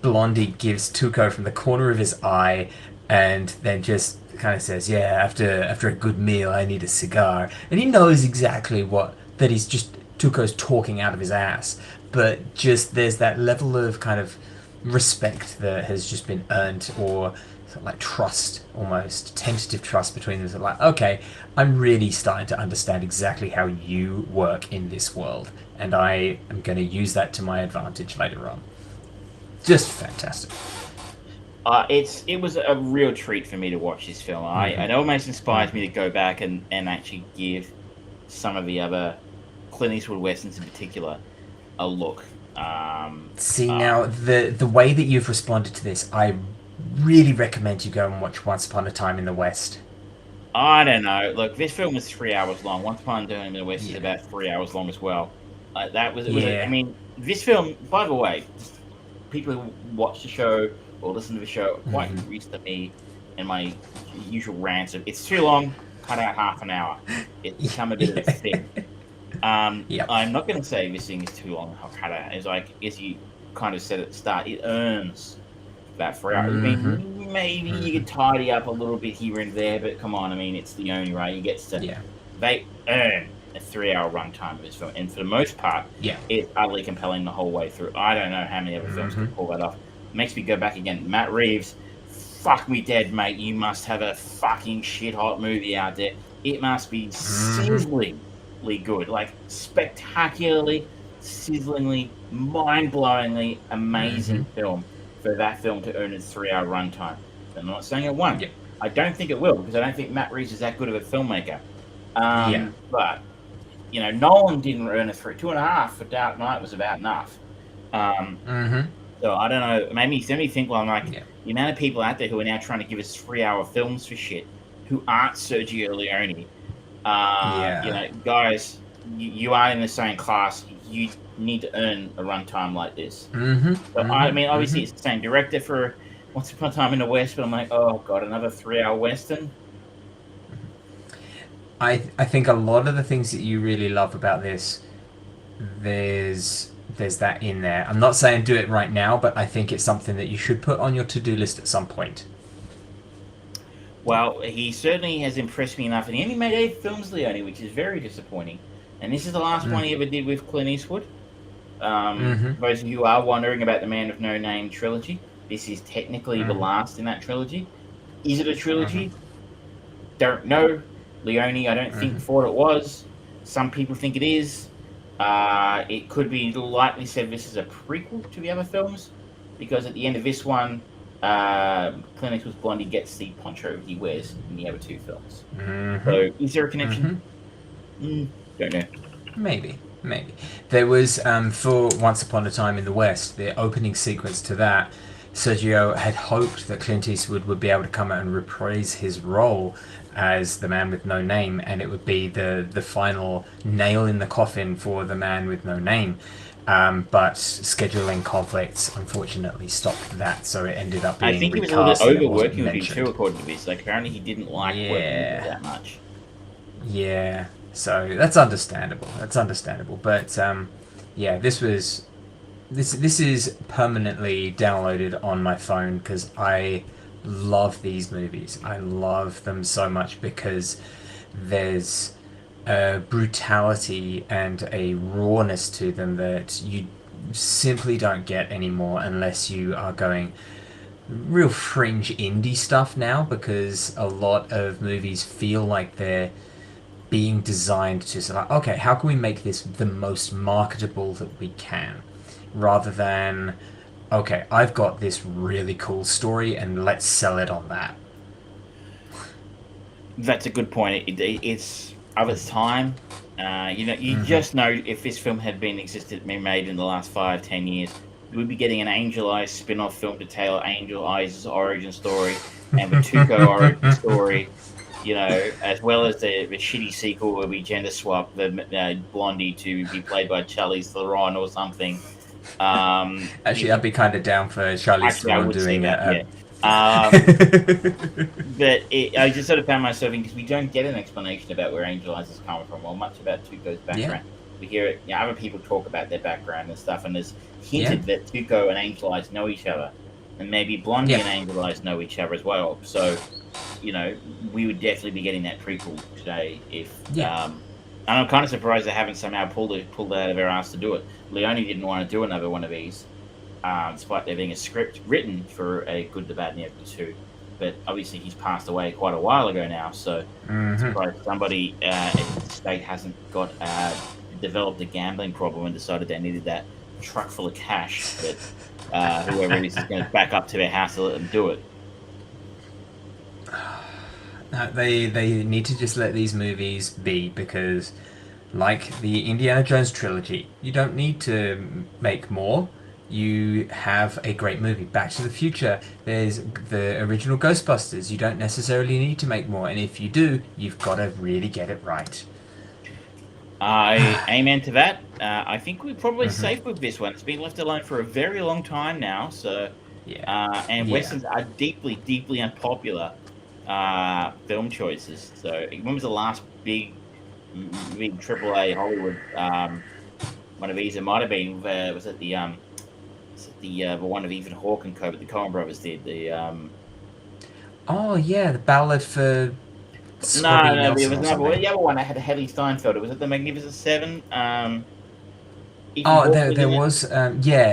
Blondie gives Tuco from the corner of his eye, and then just kind of says, after a good meal I need a cigar, and he knows exactly that he's just Tuco's talking out of his ass, but just there's that level of kind of respect that has just been earned, or sort of like trust, almost tentative trust between them. So like, okay, I'm really starting to understand exactly how you work in this world, and I am going to use that to my advantage later on. just fantastic. It was a real treat for me to watch this film. It almost inspires me to go back and actually give some of the other Clint Eastwood westerns in particular a look. See, now the way that you've responded to this, I really recommend you go and watch Once Upon a Time in the West. I don't know. Look, this film was 3 hours long. Once Upon a Time in the West is Yeah. about 3 hours long as well. That was, it was. I Yeah. mean, this film. By the way, people who watch the show or listen to the show are quite used to me and my usual rants of it's too long. Cut out half an hour. It's become a bit of a thing. Yep. I'm not going to say this thing is too long. I'll cut out. It's like as you kind of said at the start, it earns about 3 hours. I mean, maybe you could tidy up a little bit here and there, but come on, I mean, it's the only way. They earn a 3 hour runtime of this film, and for the most part, it's utterly compelling the whole way through. I don't know how many other films can pull that off. It makes me go back again. Matt Reeves, fuck me dead, mate. You must have a fucking shit hot movie out there. It must be sizzlingly good, like spectacularly, sizzlingly, mind-blowingly amazing film. For that film to earn its 3 hour runtime. I'm not saying it won't. I don't think it will, because I don't think Matt Reeves is that good of a filmmaker. But, you know, Nolan didn't earn a 2.5 for Dark Knight was about enough. So I don't know. Maybe think, well, I'm like, the amount of people out there who are now trying to give us 3 hour films for shit who aren't Sergio Leone. You know, guys, you are in the same class. You need to earn a runtime like this. I mean, obviously, it's the same director for Once Upon a Time in the West, but I'm like, oh god, another 3 hour western. I think a lot of the things that you really love about this, there's that in there. I'm not saying do it right now, but I think it's something that you should put on your to-do list at some point. Well, he certainly has impressed me enough, and he only made 8 films, Leone, which is very disappointing. And this is the last one he ever did with Clint Eastwood. Those of you who are wondering about the Man with No Name trilogy, this is technically the last in that trilogy. Is it a trilogy? Don't know. Leone, I don't think thought it was. Some people think it is. It could be lightly said this is a prequel to the other films, because at the end of this one, Clint Eastwood's Blondie gets the poncho he wears in the other 2 films. So, is there a connection? Don't know. Maybe. There was, for Once Upon a Time in the West, the opening sequence to that, Sergio had hoped that Clint Eastwood would be able to come out and reprise his role as the Man with No Name, and it would be the final nail in the coffin for the Man with No Name. But scheduling conflicts unfortunately stopped that, so it ended up being I think he was recast. a little overworking with him too, according to this. Like, apparently he didn't like working with him that much. Yeah, so that's understandable. But this is permanently downloaded on my phone because I love these movies. I love them so much because there's a brutality and a rawness to them that you simply don't get anymore unless you are going real fringe indie stuff now, because a lot of movies feel like they're being designed to say, like, okay, how can we make this the most marketable that we can, rather than, okay, I've got this really cool story and let's sell it on that. That's a good point. It's of its time. You just know if this film had been made in the last 5-10 years, we would be getting an Angel Eyes spin-off film to tell Angel Eyes' origin story and the Tuco origin story. You know, as well as the shitty sequel where we gender swap the Blondie to be played by Charlize Theron or something. Actually, I'd be kind of down for Charlize Theron doing it. But I just sort of found myself because we don't get an explanation about where Angel Eyes is coming from, or much about Tuco's background. We hear it, other people talk about their background and stuff, and there's hinted that Tuco and Angel Eyes know each other, and maybe Blondie and Angel Eyes know each other as well. So, we would definitely be getting that prequel today if. And I'm kind of surprised they haven't somehow pulled it out of their ass to do it. Leone didn't want to do another one of these, despite there being a script written for A Good, the Bad, and the Ugly 2. But obviously he's passed away quite a while ago now, so I'm surprised somebody in the state hasn't developed a gambling problem and decided they needed that truck full of cash that whoever it is going to back up to their house to let them do it. No, they need to just let these movies be, because, like the Indiana Jones trilogy, you don't need to make more. You have a great movie. Back to the Future, there's the original Ghostbusters. You don't necessarily need to make more, and if you do, you've got to really get it right. Amen to that. I think we're probably safe with this one. It's been left alone for a very long time now, so Yeah. and Yeah. westerns are deeply, deeply unpopular film choices. So when was the last big AAA Hollywood one of these? It might have been was it the one of Ethan Hawke and Co. That the Coen Brothers did Oh yeah, the ballad for Scotty no, there Nelson was or another one. something. The other one that had Haley Steinfeld. Was it the Magnificent Seven? Ethan Oh, Hawke was there in it. was,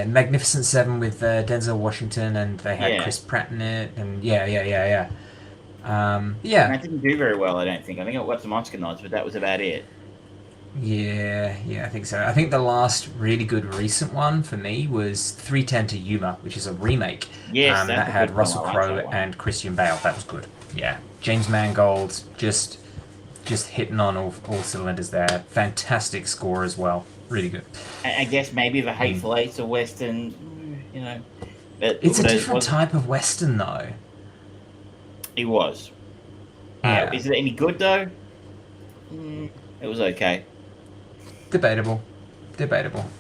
Magnificent Seven with Denzel Washington, and they had Yeah. Chris Pratt in it, and yeah. And Yeah, that didn't do very well, I don't think. I think it got some Oscar nods, but that was about it. yeah, I think so. I think the last really good recent one for me was 310 to Yuma, which is a remake. Yes, That that's a had good film. Russell I like Crowe that one. and Christian Bale. That was good. Yeah, James Mangold just hitting on all cylinders there. Fantastic score as well. Really good. I guess maybe the Hateful Eight's a Western, you know. But It's a it different was. type of western though. It was. Yeah, Is it any good, though? It was okay. debatable.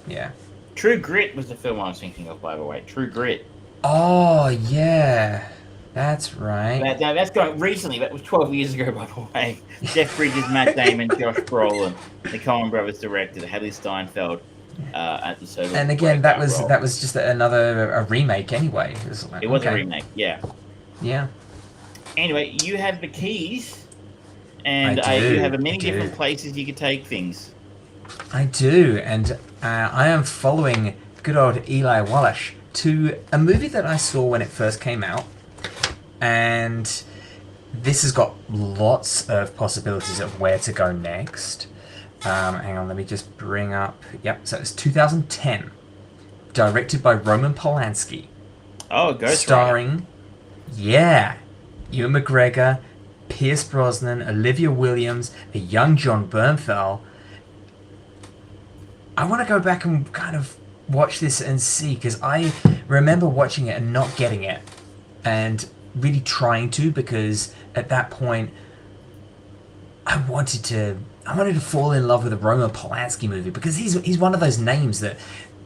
Yeah. True Grit was the film I was thinking of, by the way. True Grit. Oh yeah, that's right. That's going recently. That was 12 years ago, by the way. Jeff Bridges, Matt Damon, Josh Brolin, the Coen Brothers directed, Haley Steinfeld at the sort And of again, that breakout was role. just another a remake anyway. It was, like, It was a okay. remake, yeah. Yeah, Anyway, you have the keys, I and you do. have many I do. different places you could take things. I do, and I am following good old Eli Wallach to a movie that I saw when it first came out, and this has got lots of possibilities of where to go next. Hang on, let me just bring up. Yep, so it's 2010, directed by Roman Polanski, Oh, Ghost Rider. starring, Ewan McGregor, Pierce Brosnan, Olivia Williams, the young John Bernthal. I want to go back and kind of watch this and see, because I remember watching it and not getting it, and really trying to, because at that point I wanted to fall in love with a Roman Polanski movie, because he's one of those names that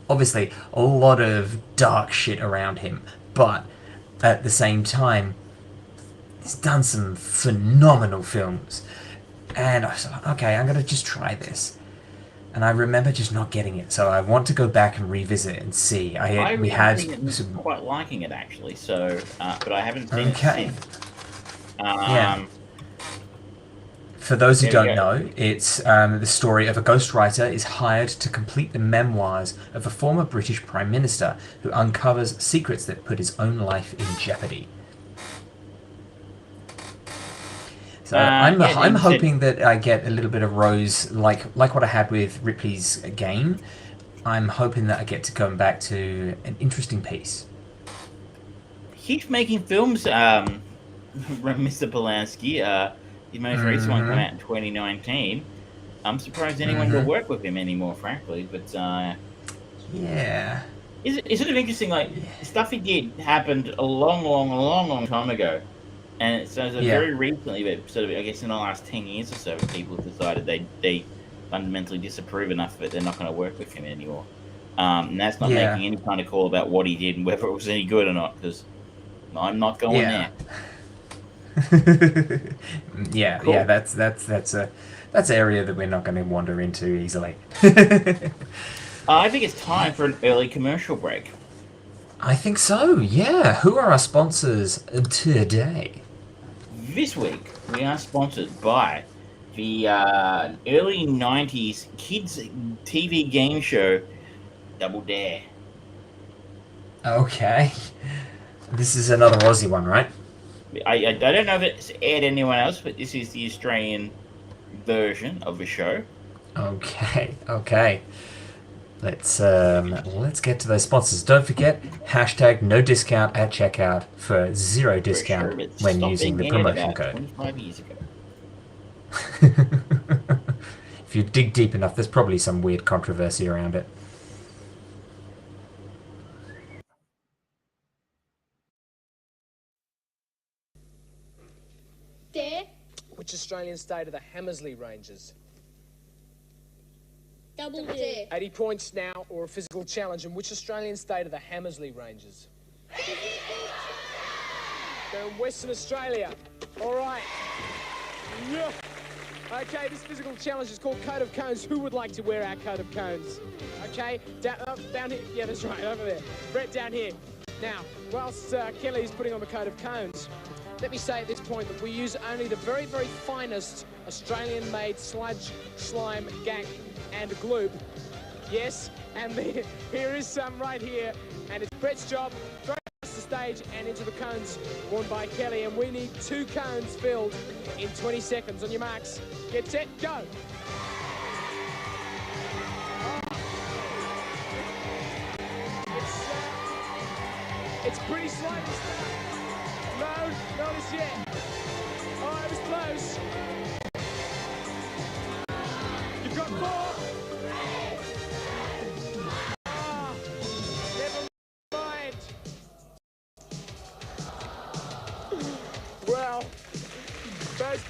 obviously a lot of dark shit around him, but at the same time he's done some phenomenal films, and I was like, okay, I'm gonna just try this. And I remember just not getting it, so I want to go back and revisit it and see. We had some, quite liking it actually. So, but I haven't seen okay. it since. Yeah. For those who There we don't go. know, it's the story of a ghostwriter is hired to complete the memoirs of a former British Prime Minister who uncovers secrets that put his own life in jeopardy. So I'm you said- hoping that I get a little bit of Rose, like what I had with Ripley's Game. I'm hoping that I get to come back to an interesting piece. He's making films, Mr. Polanski. His most recent one came out in 2019. I'm surprised anyone will work with him anymore, frankly. But Yeah. it's sort of interesting. Like the stuff he did happened a long time ago, and it's very recently. But sort of, I guess, in the last 10 years or so, people have decided they fundamentally disapprove enough of it. They're not going to work with him anymore. And that's not making any kind of call about what he did and whether it was any good or not, because I'm not going there. Yeah, Cool. that's an area that we're not going to wander into easily. I think it's time for an early commercial break. I think so. Yeah. Who are our sponsors today? This week, we are sponsored by the early 90s kids TV game show, Double Dare. Okay. This is another Aussie one, right? I don't know if it's aired anywhere else, but this is the Australian version of the show. Okay. Let's get to those sponsors. Don't forget hashtag no discount at checkout for zero For sure, discount but when stop using being the in it promotion about code. 25 years ago. If you dig deep enough, there's probably some weird controversy around it. There. Which Australian state are the Hamersley Ranges? Double dare. 80 points now, or a physical challenge. And which Australian state are the Hamersley Ranges? They're in Western Australia. All right. Yeah. Okay, this physical challenge is called Coat of Cones. Who would like to wear our coat of cones? Okay, down here. Yeah, that's right, over there. Brett, down here. Now, whilst Kelly's putting on the coat of cones, let me say at this point that we use only the very, very finest Australian-made sludge, slime, gack, and gloop. Yes, and here is some right here, and it's Brett's job. Throw across the stage and into the cones worn by Kelly, and we need 2 cones filled in 20 seconds. On your marks, get set, go. It's pretty slightly stuck. No, not as yet. Oh, it was close. You've got 4. Ah, never mind. Well, those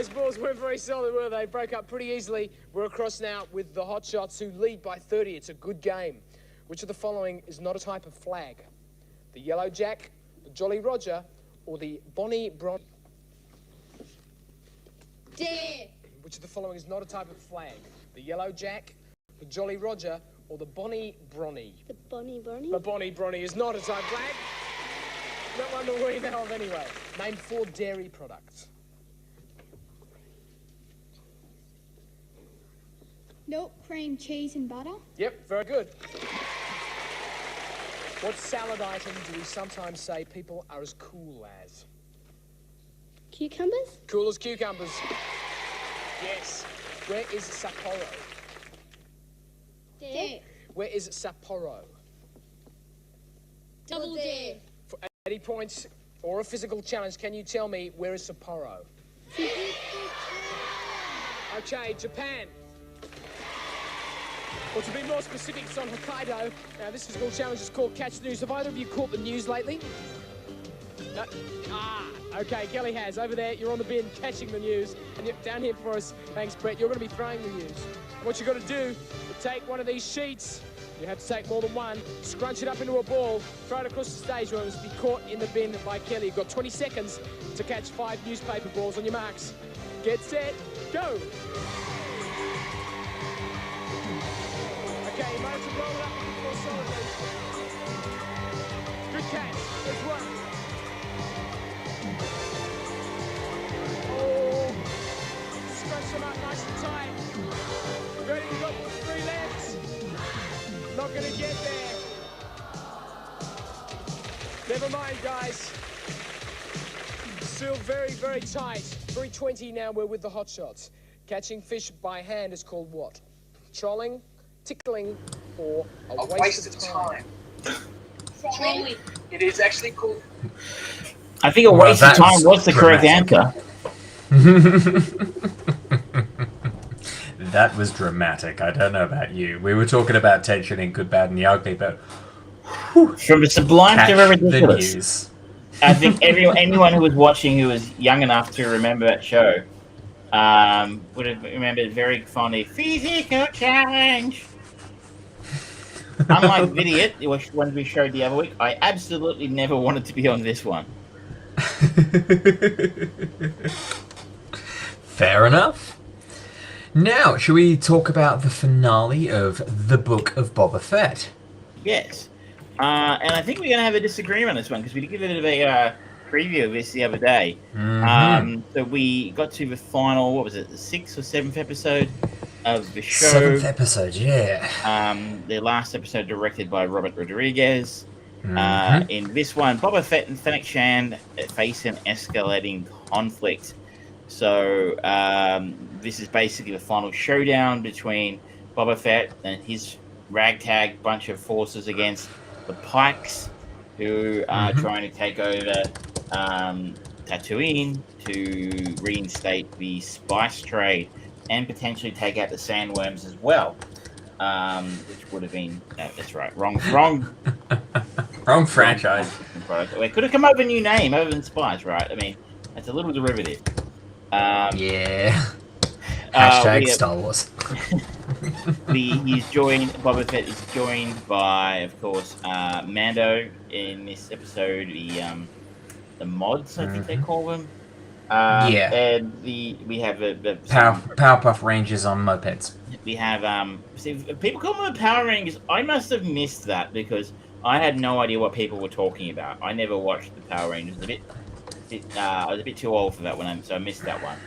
balls weren't very solid, were they? Broke up pretty easily. We're across now with the Hot Shots, who lead by 30. It's a good game. Which of the following is not a type of flag? The Yellow Jack, the Jolly Roger, or the Bonnie Bron... Dare. Which of the following is not a type of flag? The Yellow Jack, the Jolly Roger, or the Bonnie Bronny? The Bonnie Bonnie. The Bonnie Bronny is not a type flag. Not one that we know of anyway. Name 4 dairy products. Milk, cream, cheese, and butter. Yep, very good. What salad item do we sometimes say people are as cool as? Cucumbers. Cool as cucumbers. Yes. Where is Sapporo? Dare. Where is Sapporo? Double dare. For 80 points or a physical challenge, can you tell me where is Sapporo? Okay, Japan. Or to be more specific, it's on Hokkaido. Now, this physical challenge is called Catch the News. Have either of you caught the news lately? No? Ah, okay, Kelly has. Over there, you're on the bin catching the news. And you're down here for us, thanks, Brett, you're going to be throwing the news. And what you've got to do is take one of these sheets. You have to take more than one, scrunch it up into a ball, throw it across the stage where it must be caught in the bin by Kelly. You've got 20 seconds to catch 5 newspaper balls. On your marks. Get set, go! Okay, you might have to roll it up a bit more solidly. Good catch. There's one. Oh, scrunch them up nice and tight. Ready, you've got 3 left. Not going to get there. Never mind, guys. Still very, very tight. 3:20 now, we're with the Hot Shots. Catching fish by hand is called what? Trolling, tickling, or a waste of time? Trolling. It is actually called... I think a waste of time was the correct answer. That was dramatic. I don't know about you. We were talking about tension in Good, Bad, and the Ugly, but From the sublime to catch the the ridiculous. news. I think anyone who was watching who was young enough to remember that show would have remembered very fondly, physical challenge. Unlike Vidiot, which one we showed the other week, I absolutely never wanted to be on this one. Fair enough. Now, shall we talk about the finale of The Book of Boba Fett? Yes. And I think we're going to have a disagreement on this one because we did give a bit of a preview of this the other day. So we got to the final, what was it, the 6th or 7th episode of the show. 7th episode, yeah. The last episode directed by Robert Rodriguez. In this one, Boba Fett and Fennec Shand face an escalating conflict. So this is basically the final showdown between Boba Fett and his ragtag bunch of forces against the Pikes, who are trying to take over Tatooine to reinstate the spice trade and potentially take out the sandworms as well. Which would have been that's right, wrong Wrong franchise. Product. It could have come up with a new name other than spice, right? I mean, it's a little derivative. Yeah. Hashtag Star Wars. Boba Fett is joined by, of course, Mando in this episode. The mods, I think they call them. Yeah. And we have Powerpuff Rangers on mopeds. We have see, people call them the Power Rangers. I must have missed that because I had no idea what people were talking about. I never watched the Power Rangers. I was a bit too old for that one, so I missed that one.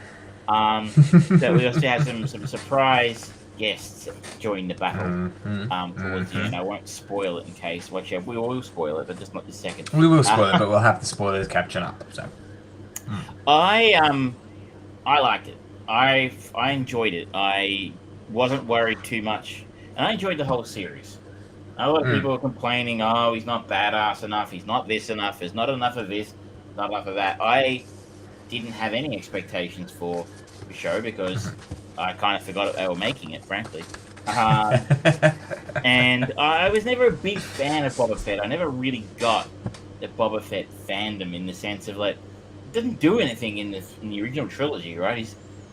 So we also had some surprise guests join the battle. Towards the end. I won't spoil it in case. Well, actually, we will spoil it, but just not this second. We will spoil it, but we'll have the spoilers captured up. So I liked it. I enjoyed it. I wasn't worried too much, and I enjoyed the whole series. A lot of people are complaining, "Oh, he's not badass enough. He's not this enough. There's not enough of this, not enough of that." I didn't have any expectations for the show because I kind of forgot they were making it, frankly. And I was never a big fan of Boba Fett. I never really got the Boba Fett fandom in the sense of like, it doesn't do anything in the original trilogy, right? He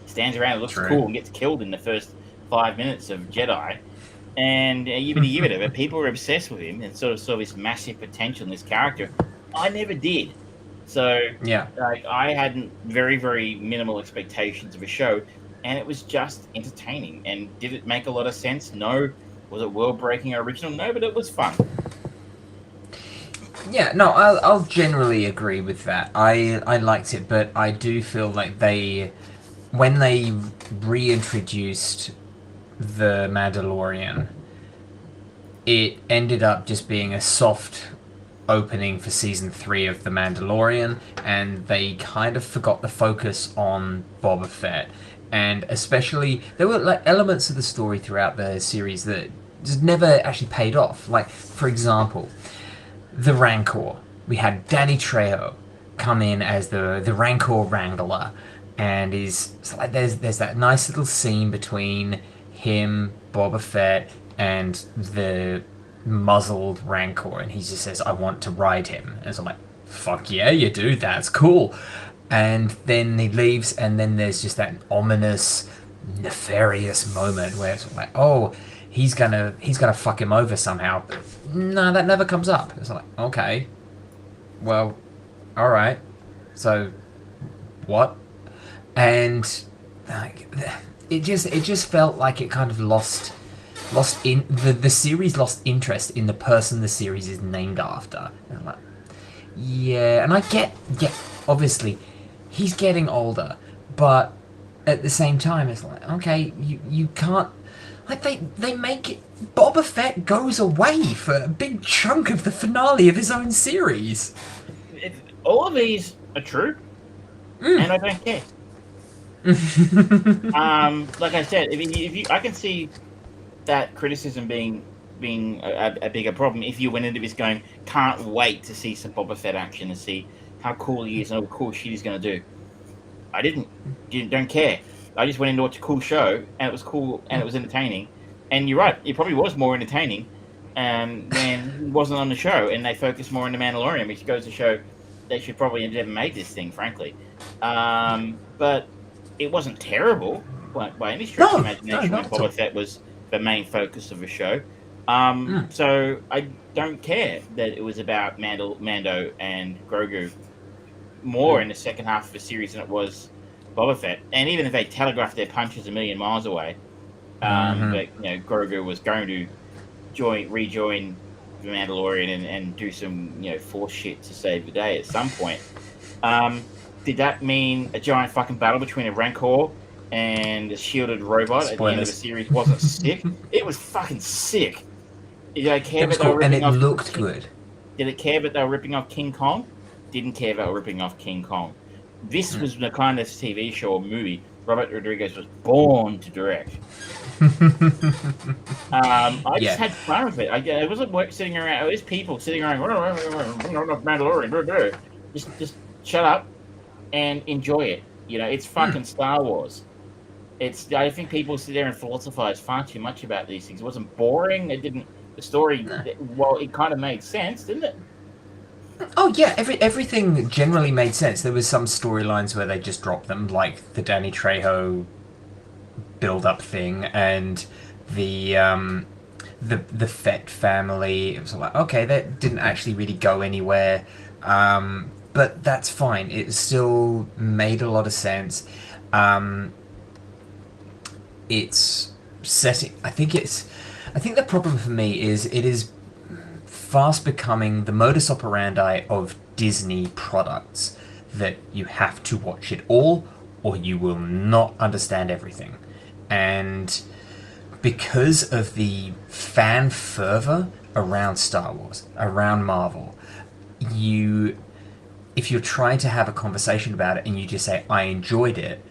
stands around, looks cool, and gets killed in the first 5 minutes of Jedi. And yibbity but people were obsessed with him and sort of saw this massive potential in this character. I never did. So I had very, very minimal expectations of a show, and it was just entertaining. And did it make a lot of sense? No. Was it world-breaking or original? No, but it was fun. Yeah, no, I'll generally agree with that. I liked it, but I do feel like when they reintroduced the Mandalorian, it ended up just being a soft opening for season 3 of The Mandalorian, and they kind of forgot the focus on Boba Fett. And especially, there were like elements of the story throughout the series that just never actually paid off. Like, for example, the Rancor. We had Danny Trejo come in as the Rancor Wrangler, and there's that nice little scene between him, Boba Fett, and the muzzled Rancor, and he just says, "I want to ride him." And so I'm like, "Fuck yeah, you do. That's cool." And then he leaves, and then there's just that ominous, nefarious moment where it's like, "Oh, he's gonna fuck him over somehow." But no, that never comes up. It's like, okay, well, all right. So, what? And like, it just felt like it kind of lost in the series lost interest in the person the series is named after. And I'm like, yeah, and I get obviously he's getting older, but at the same time it's like, okay, you can't, like, they make it, Boba Fett goes away for a big chunk of the finale of his own series. All of these are true, and I don't care. Like I said, if you I can see that criticism being a bigger problem if you went into this going, can't wait to see some Boba Fett action and see how cool he is and all the cool shit he's going to do. I don't care. I just went into watch a cool show, and it was cool, and it was entertaining. And you're right, it probably was more entertaining when it wasn't on the show, and they focused more on The Mandalorian, which goes to show they should probably have never made this thing, frankly. But it wasn't terrible by any stretch of imagination when Boba Fett was the main focus of the show. So I don't care that it was about Mando and Grogu more in the second half of the series than it was Boba Fett. And even if they telegraphed their punches a million miles away, that Grogu was going to rejoin the Mandalorian and do some force shit to save the day at some point. Did that mean a giant fucking battle between a Rancor and a shielded robot at the end of the series wasn't sick? It was fucking sick. Did I care that they were ripping off? And it looked good. Did it care that they were ripping off King Kong? Didn't care about ripping off King Kong. This was the kind of TV show or movie Robert Rodriguez was born to direct. I just had fun with it. I wasn't sitting around. It was people sitting around. Mandalorian. Just shut up and enjoy it. You know, it's fucking Star Wars. I think people sit there and philosophize far too much about these things. It wasn't boring. It didn't. The story, well, it kind of made sense, didn't it? Oh yeah, everything generally made sense. There was some storylines where they just dropped them, like the Danny Trejo build-up thing, and the Fett family. It was like, okay, that didn't actually really go anywhere, but that's fine. It still made a lot of sense. It's setting. I think the problem for me is it is fast becoming the modus operandi of Disney products that you have to watch it all or you will not understand everything. And because of the fan fervor around Star Wars, around Marvel, if you're trying to have a conversation about it and you just say, I enjoyed it,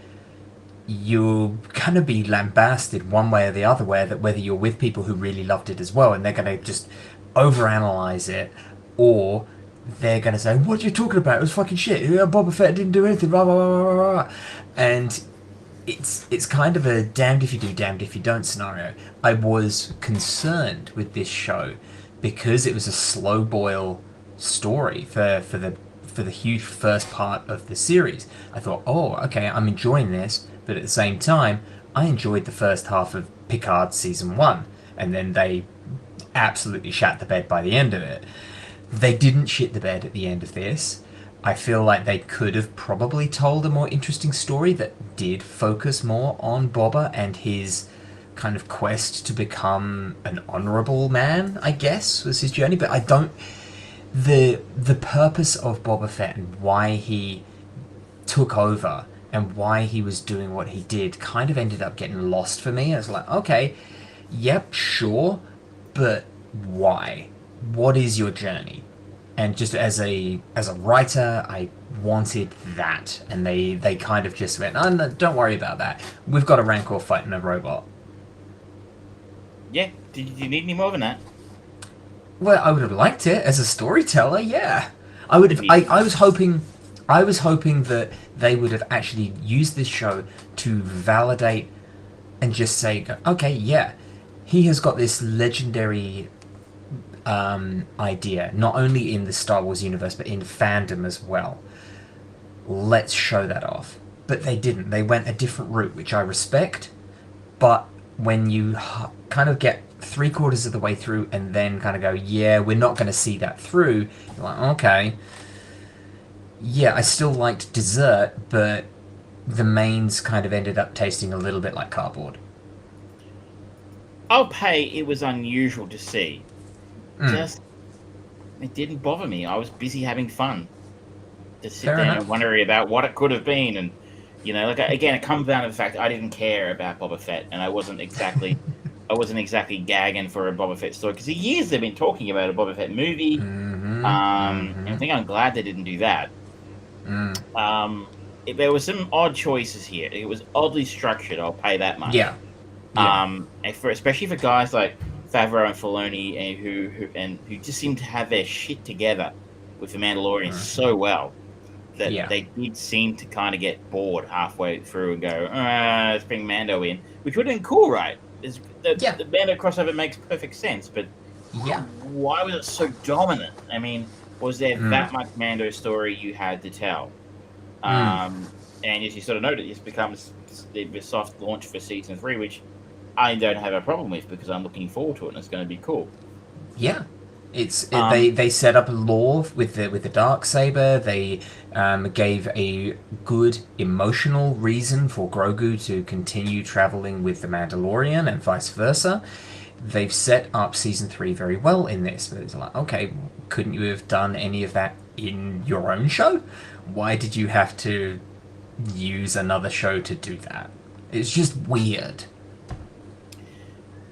you're going to be lambasted one way or the other way, that whether you're with people who really loved it as well and they're going to just overanalyze it, or they're going to say, what are you talking about? It was fucking shit. Boba Fett didn't do anything, blah, blah, blah, blah, blah. And it's kind of a damned if you do, damned if you don't scenario. I was concerned with this show because it was a slow boil story for the huge first part of the series. I thought, oh, okay, I'm enjoying this, but at the same time, I enjoyed the first half of Picard season 1, and then they absolutely shat the bed by the end of it. They didn't shit the bed at the end of this. I feel like they could have probably told a more interesting story that did focus more on Boba and his kind of quest to become an honourable man, I guess, was his journey. But I don't... The purpose of Boba Fett and why he took over and why he was doing what he did kind of ended up getting lost for me. I was like, okay, yep, sure, but why? What is your journey? And just as a writer, I wanted that, and they kind of just went, oh, no, don't worry about that. We've got a Rancor fighting a robot. Yeah, did you need any more than that? Well, I would have liked it as a storyteller. Yeah, I would have. I was hoping that they would have actually used this show to validate and just say, okay, yeah, he has got this legendary idea, not only in the Star Wars universe, but in fandom as well. Let's show that off. But they didn't. They went a different route, which I respect. But when you kind of get 3/4 of the way through and then kind of go, yeah, we're not going to see that through, you're like, okay. Yeah, I still liked dessert, but the mains kind of ended up tasting a little bit like cardboard. I'll pay it was unusual to see. Just, it didn't bother me. I was busy having fun. Just sit there and wondering about what it could have been. And, you know, like, again, it comes down to the fact I didn't care about Boba Fett, and I wasn't exactly gagging for a Boba Fett story, because for years they've been talking about a Boba Fett movie. And I think I'm glad they didn't do that. There were some odd choices here. It was oddly structured. I'll pay that much. Yeah. And especially for guys like Favreau and Filoni, and who just seem to have their shit together with the Mandalorian so well that they did seem to kind of get bored halfway through and go, let's bring Mando in, which would have been cool, right? The Mando crossover makes perfect sense, but why was it so dominant? I mean, was there that much Mando story you had to tell? And as you sort of noted, this becomes the soft launch for season 3, which I don't have a problem with because I'm looking forward to it and it's going to be cool. Yeah, they set up a lore with the Darksaber. They gave a good emotional reason for Grogu to continue traveling with the Mandalorian and vice versa. They've set up season 3 very well in this. But it's like, okay, couldn't you have done any of that in your own show? Why did you have to use another show to do that? It's just weird.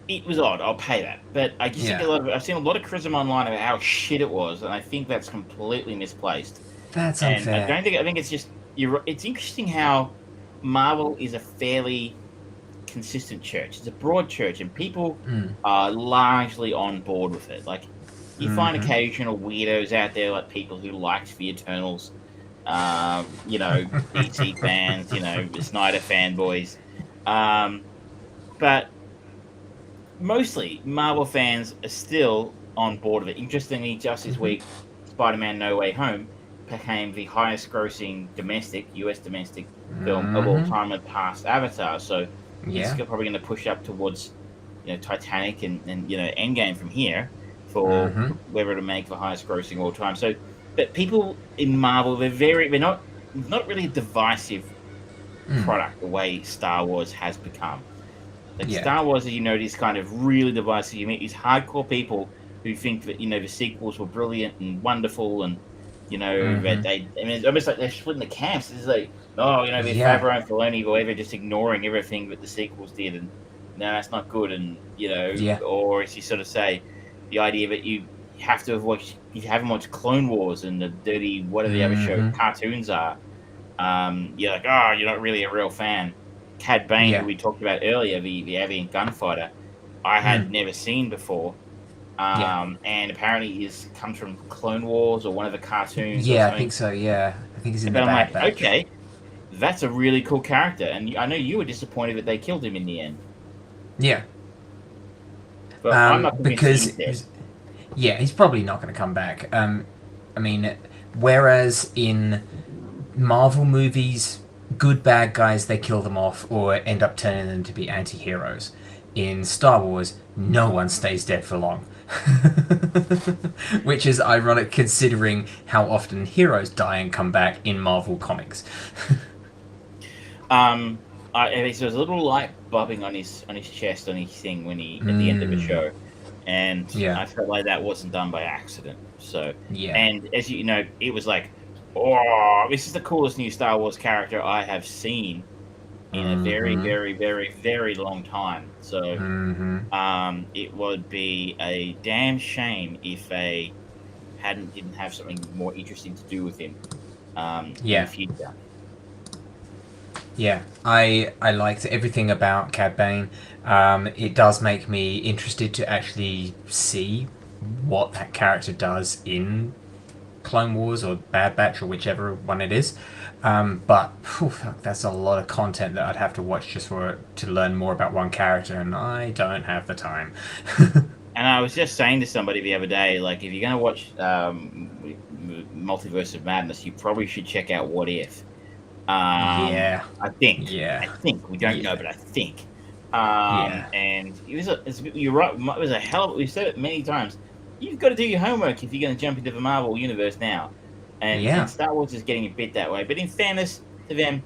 It was odd. I'll pay that, but I just think I've seen a lot of criticism online about how shit it was, and I think that's completely misplaced. That's unfair. I think it's just it's interesting how Marvel is a fairly consistent church. It's a broad church, and people are largely on board with it. Like, you find occasional weirdos out there, like people who liked the Eternals, DC fans, the Snyder fanboys. But mostly, Marvel fans are still on board with it. Interestingly, just this week, Spider-Man No Way Home became the highest grossing US domestic film of all time and past Avatar. So it's probably going to push up towards, Titanic and Endgame from here for whether to make the highest grossing all time. So, but people in Marvel, they're not really a divisive product the way Star Wars has become. Like Star Wars, as you know, is kind of really divisive. You meet these hardcore people who think that the sequels were brilliant and wonderful, and that it's almost like they're splitting the camps. It's like, Favreau and Filoni were ever just ignoring everything that the sequels did, and no, that's not good. And or as you sort of say, the idea that you have to have watched, if you haven't watched Clone Wars and the dirty whatever the other show cartoons are, you're like, you're not really a real fan. Cad Bane, who we talked about earlier, the avian gunfighter, I had never seen before. And apparently comes from Clone Wars or one of the cartoons. Yeah, I think so. Yeah, I think he's in the Bad Batch. Batch. Okay, that's a really cool character, and I know you were disappointed that they killed him in the end. Yeah, but I'm not convinced he's probably not going to come back. I mean, whereas in Marvel movies, good bad guys, they kill them off or end up turning them to be anti-heroes. In Star Wars, no one stays dead for long. Which is ironic considering how often heroes die and come back in Marvel comics. There's a little light bobbing on his chest, on his thing when he at the end of the show, and I felt like that wasn't done by accident. So and as you know, it was like, this is the coolest new Star Wars character I have seen in a very, very, very, very long time. So it would be a damn shame if they didn't have something more interesting to do with him in the future. Yeah, I liked everything about Cad Bane. It does make me interested to actually see what that character does in Clone Wars or Bad Batch or whichever one it is. But that's a lot of content that I'd have to watch just to learn more about one character, and I don't have the time. And I was just saying to somebody the other day, like, if you're going to watch Multiverse of Madness, you probably should check out What If. I think. We don't know, but I think. And you're right. It was a hell of. We've said it many times. You've got to do your homework if you're going to jump into the Marvel universe now. And Star Wars is getting a bit that way. But in fairness to them,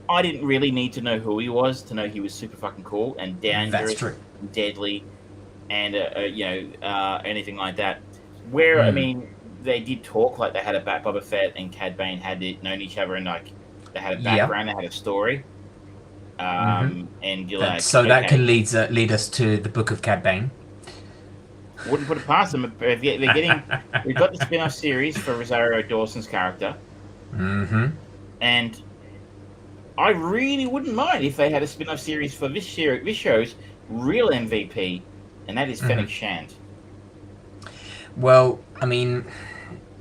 I didn't really need to know who he was to know he was super fucking cool and dangerous, and deadly, and anything like that. Where I mean, they did talk like they had a Boba Fett and Cad Bane had known each other, and like they had a background, they had a story. And you're like, so that can lead us to the Book of Cad Bane. Wouldn't put it past them. We've got the spin-off series for Rosario Dawson's character, and I really wouldn't mind if they had a spin-off series for this show's real MVP, and that is Fennec Shand. Well, I mean,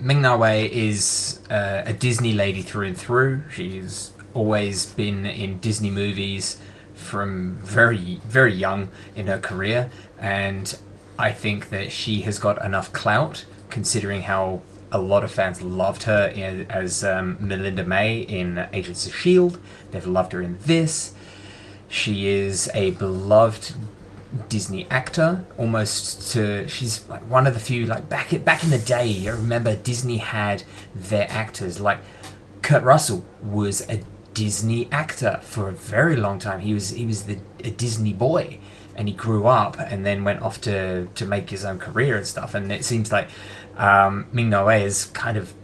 Ming-Na Wen is a Disney lady through and through. She's always been in Disney movies from very, very young in her career, and I think that she has got enough clout, considering how a lot of fans loved her as Melinda May in Agents of S.H.I.E.L.D. They've loved her in this. She is a beloved Disney actor, she's like one of the few, like back in the day, I remember Disney had their actors, like Kurt Russell was a Disney actor for a very long time. He was a Disney boy. And he grew up and then went off to make his own career and stuff. And it seems like Ming-Na Wen has kind of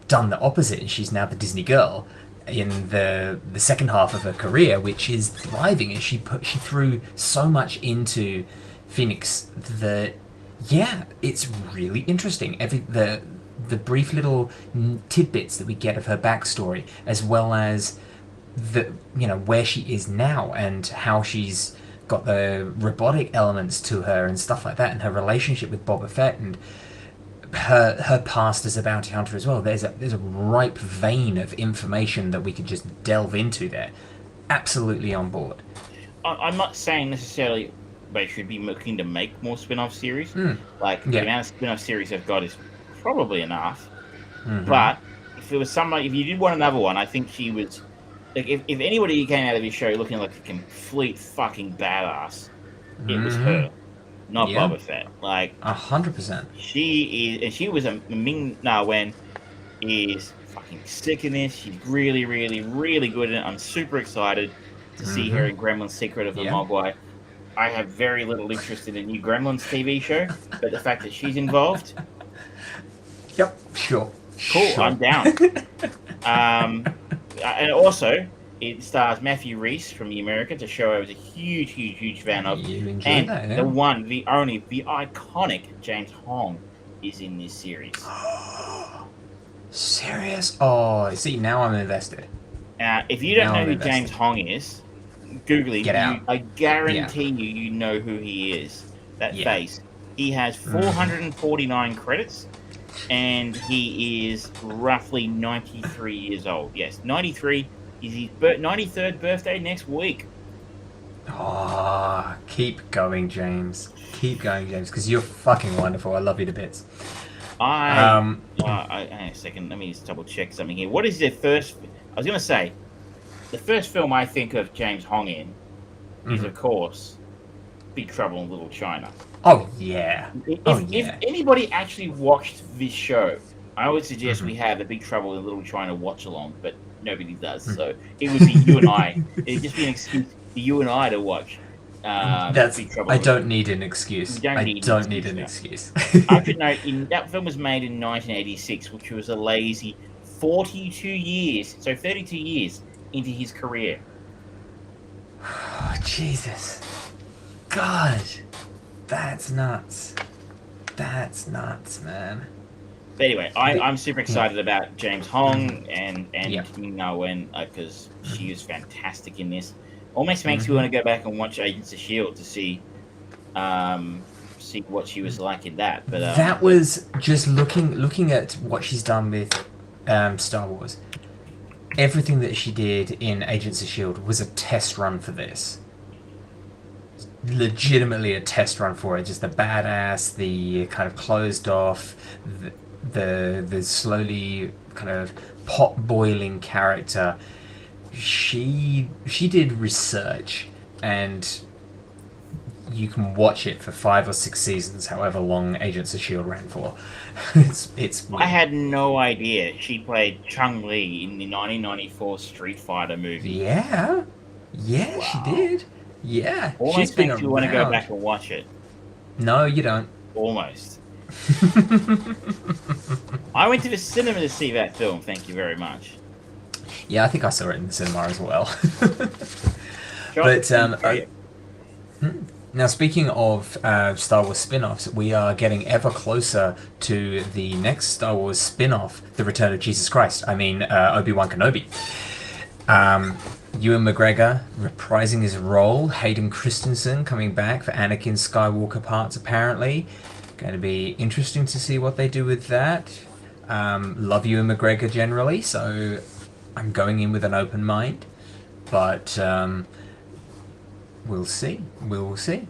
done the opposite. And she's now the Disney girl in the second half of her career, which is thriving. And she threw so much into Phoenix that, it's really interesting. The brief little tidbits that we get of her backstory, as well as where she is now and how she's got the robotic elements to her and stuff like that, and her relationship with Boba Fett and her past as a bounty hunter as well. There's a ripe vein of information that we could just delve into there. Absolutely on board. I'm not saying necessarily they should be looking to make more spin-off series. Like, Yeah. the amount of spin-off series they've got is probably enough. Mhm. But if it was if you did want another one, I think she was... Like, if anybody came out of this show looking like a complete fucking badass, it was her, not Yeah. Boba Fett. Like, 100%. she is... And she was a Ming-Na Wen is fucking sick in this. She's really, really, really good in it. I'm super excited to see her in Gremlin's Secret of the Mogwai. I have very little interest in a new Gremlins TV show, but the fact that she's involved, Yep. Sure. cool, Sure. I'm down. And also, it stars Matthew Rhys from The Americans, a show I was a huge, huge, huge fan of. You enjoyed And that, yeah? the one, the only, the iconic James Hong is in this series. Serious? Oh, see, now I'm invested. If you don't Now know I'm who invested. James Hong is, Google him. Get out. I guarantee you know who he is. That Yeah. face. He has 449 credits, and he is roughly 93 years old. Yes, 93 is his 93rd birthday next week. Oh, keep going, James. Keep going, James, because you're fucking wonderful. I love you to bits. Hang on a second. Let me just double check something here. What is the first? I was going to say, the first film I think of James Hong in is, of course, Big Trouble in Little China. Oh, yeah. If anybody actually watched this show, I would suggest we have a Big Trouble in Little China watch along, but nobody does. So it would be you and I. It'd just be an excuse for you and I to watch. Big Trouble. I don't need an excuse. You don't I need don't an need an excuse excuse. I should note, that film was made in 1986, which was a lazy 42 years, so 32 years into his career. Oh, Jesus. God. That's nuts. That's nuts, man. But anyway, I'm super excited about James Hong and Yeah. Ming-Na Wen because she is fantastic in this. Almost makes me want to go back and watch Agents of S.H.I.E.L.D. to see what she was like in that. But that was just looking at what she's done with Star Wars. Everything that she did in Agents of S.H.I.E.L.D. was a test run for this. Legitimately a test run for it. Just the badass, the kind of closed off, the slowly kind of pot boiling character. She did research, and you can watch it for 5 or 6 seasons, however long Agents of S.H.I.E.L.D. ran for. it's I had no idea she played Chun-Li in the 1994 Street Fighter movie. Yeah, she did. Yeah, Almost she's been makes you around. want to go back and watch it. No, you don't. Almost. I went to the cinema to see that film. Thank you very much. Yeah, I think I saw it in the cinema as well. But now, speaking of Star Wars spin-offs, we are getting ever closer to the next Star Wars spin-off, The Return of Jesus Christ. I mean, Obi-Wan Kenobi. Ewan McGregor reprising his role. Hayden Christensen coming back for Anakin Skywalker parts, apparently. Going to be interesting to see what they do with that. Love Ewan McGregor generally, so I'm going in with an open mind. But we'll see. We'll see.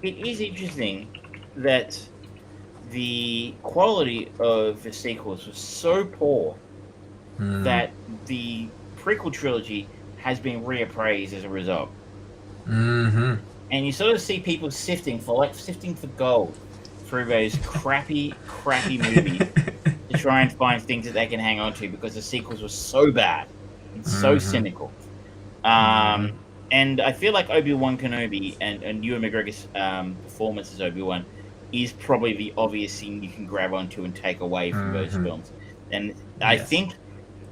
It is interesting that the quality of the sequels was so poor that the prequel trilogy has been reappraised as a result. Mm-hmm. And you sort of see people sifting for gold through those crappy movies to try and find things that they can hang on to because the sequels were so bad and so cynical. And I feel like Obi-Wan Kenobi and Ewan McGregor's performance as Obi-Wan is probably the obvious thing you can grab onto and take away from those films. And I think,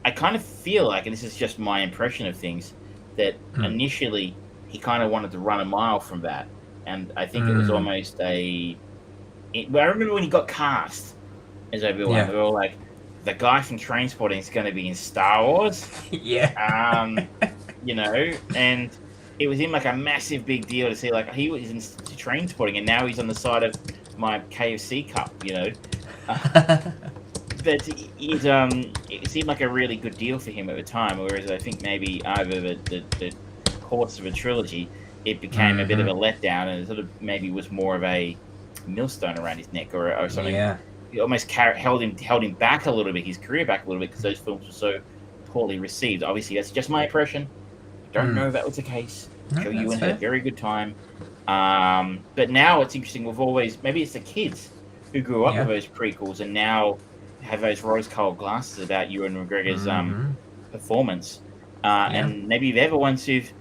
I kind of feel like, and this is just my impression of things, that initially he kind of wanted to run a mile from that. And I think it was almost I remember when he got cast as Obi-Wan, we were all like, the guy from Trainspotting is going to be in Star Wars? Yeah. you know, and it was in like a massive big deal to see like he was in train spotting, and now he's on the side of my KFC cup, you know. But it seemed like a really good deal for him at the time, whereas I think maybe over the course of a trilogy, it became a bit of a letdown, and it sort of maybe was more of a millstone around his neck or something. Yeah. It almost held him back a little bit, his career back a little bit, because those films were so poorly received. Obviously, that's just my impression. I don't know if that was the case. No, Sure, you that's had a very good time. But now it's interesting. Maybe it's the kids who grew up with those prequels and now have those rose-colored glasses about Ewan McGregor's performance. And maybe they're the ones who've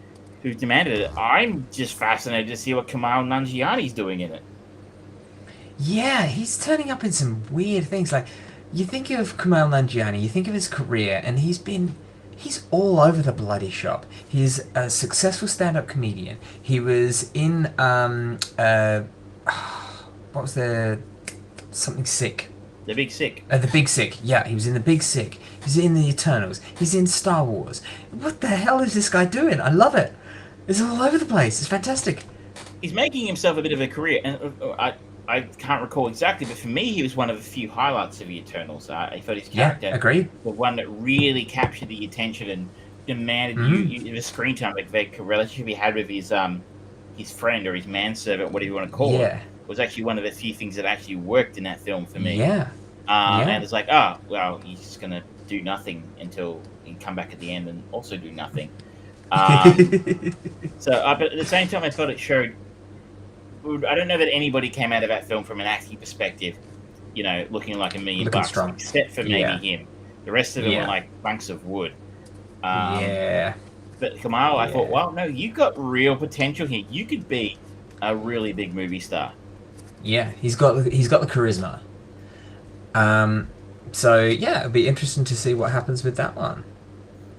demanded it. I'm just fascinated to see what Kumail Nanjiani's doing in it. Yeah, he's turning up in some weird things. Like, you think of Kumail Nanjiani, you think of his career, and he's all over the bloody shop. He's a successful stand-up comedian. He was in what was the something Sick? The Big Sick. The Big Sick. Yeah, he was in The Big Sick. He's in The Eternals. He's in Star Wars. What the hell is this guy doing? I love it. It's all over the place. It's fantastic. He's making himself a bit of a career, and I can't recall exactly, but for me, he was one of the few highlights of the Eternals. I thought his character, agreed, the one that really captured the attention and demanded the screen time, like the relationship he had with his friend or his manservant, whatever you want to call it, was actually one of the few things that actually worked in that film for me. And it's like, oh, well, he's just going to do nothing until he can come back at the end and also do nothing. But at the same time, I thought it showed. I don't know that anybody came out of that film from an acting perspective, you know, looking like $1 million bucks, except for maybe him. The rest of them were like bunks of wood. But Kumail, I thought, well, no, you got real potential here. You could be a really big movie star. Yeah, he's got the charisma. So yeah, it'll be interesting to see what happens with that one.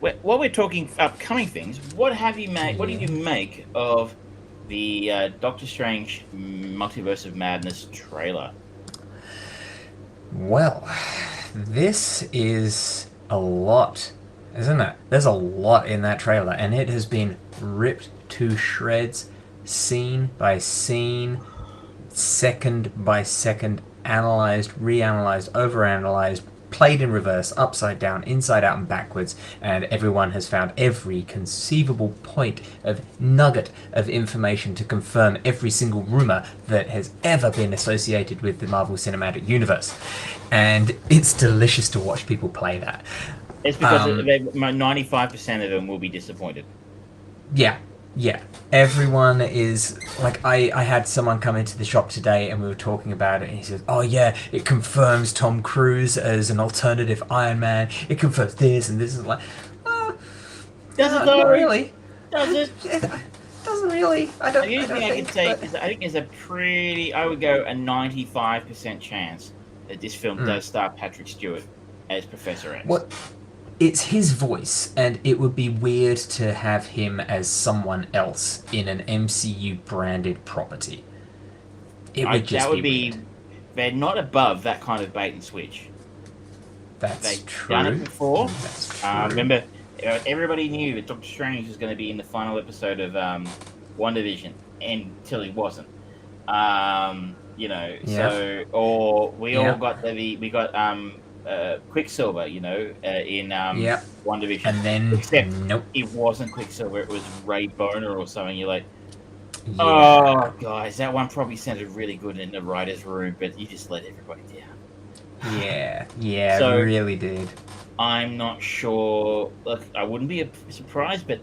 While we're talking upcoming things, what have you made? What did you make of the Doctor Strange Multiverse of Madness trailer? Well, this is a lot, isn't it? There's a lot in that trailer, and it has been ripped to shreds, scene by scene, second by second, analyzed, reanalyzed, overanalyzed, played in reverse, upside down, inside out, and backwards, and everyone has found every conceivable point of nugget of information to confirm every single rumor that has ever been associated with the Marvel Cinematic Universe. And it's delicious to watch people play that. It's because 95% of them will be disappointed. Yeah, everyone is like, I had someone come into the shop today and we were talking about it, and he says, oh yeah, it confirms Tom Cruise as an alternative Iron Man, it confirms this and this. Is like, not really. Does it? It doesn't really. I think there's a pretty, I would go a 95% chance that this film does star Patrick Stewart as Professor X. What? It's his voice, and it would be weird to have him as someone else in an MCU-branded property. It would just be weird. They're not above that kind of bait and switch. They've true. Done it before. That's true. Remember, everybody knew that Doctor Strange was going to be in the final episode of WandaVision, until he wasn't. You know, so all got Quicksilver, you know, in WandaVision. And then, except nope. It wasn't Quicksilver, it was Ray Boner or something. You're like, oh, guys, that one probably sounded really good in the writer's room, but you just let everybody down. Yeah, so, really did. I'm not sure. Look, I wouldn't be surprised, but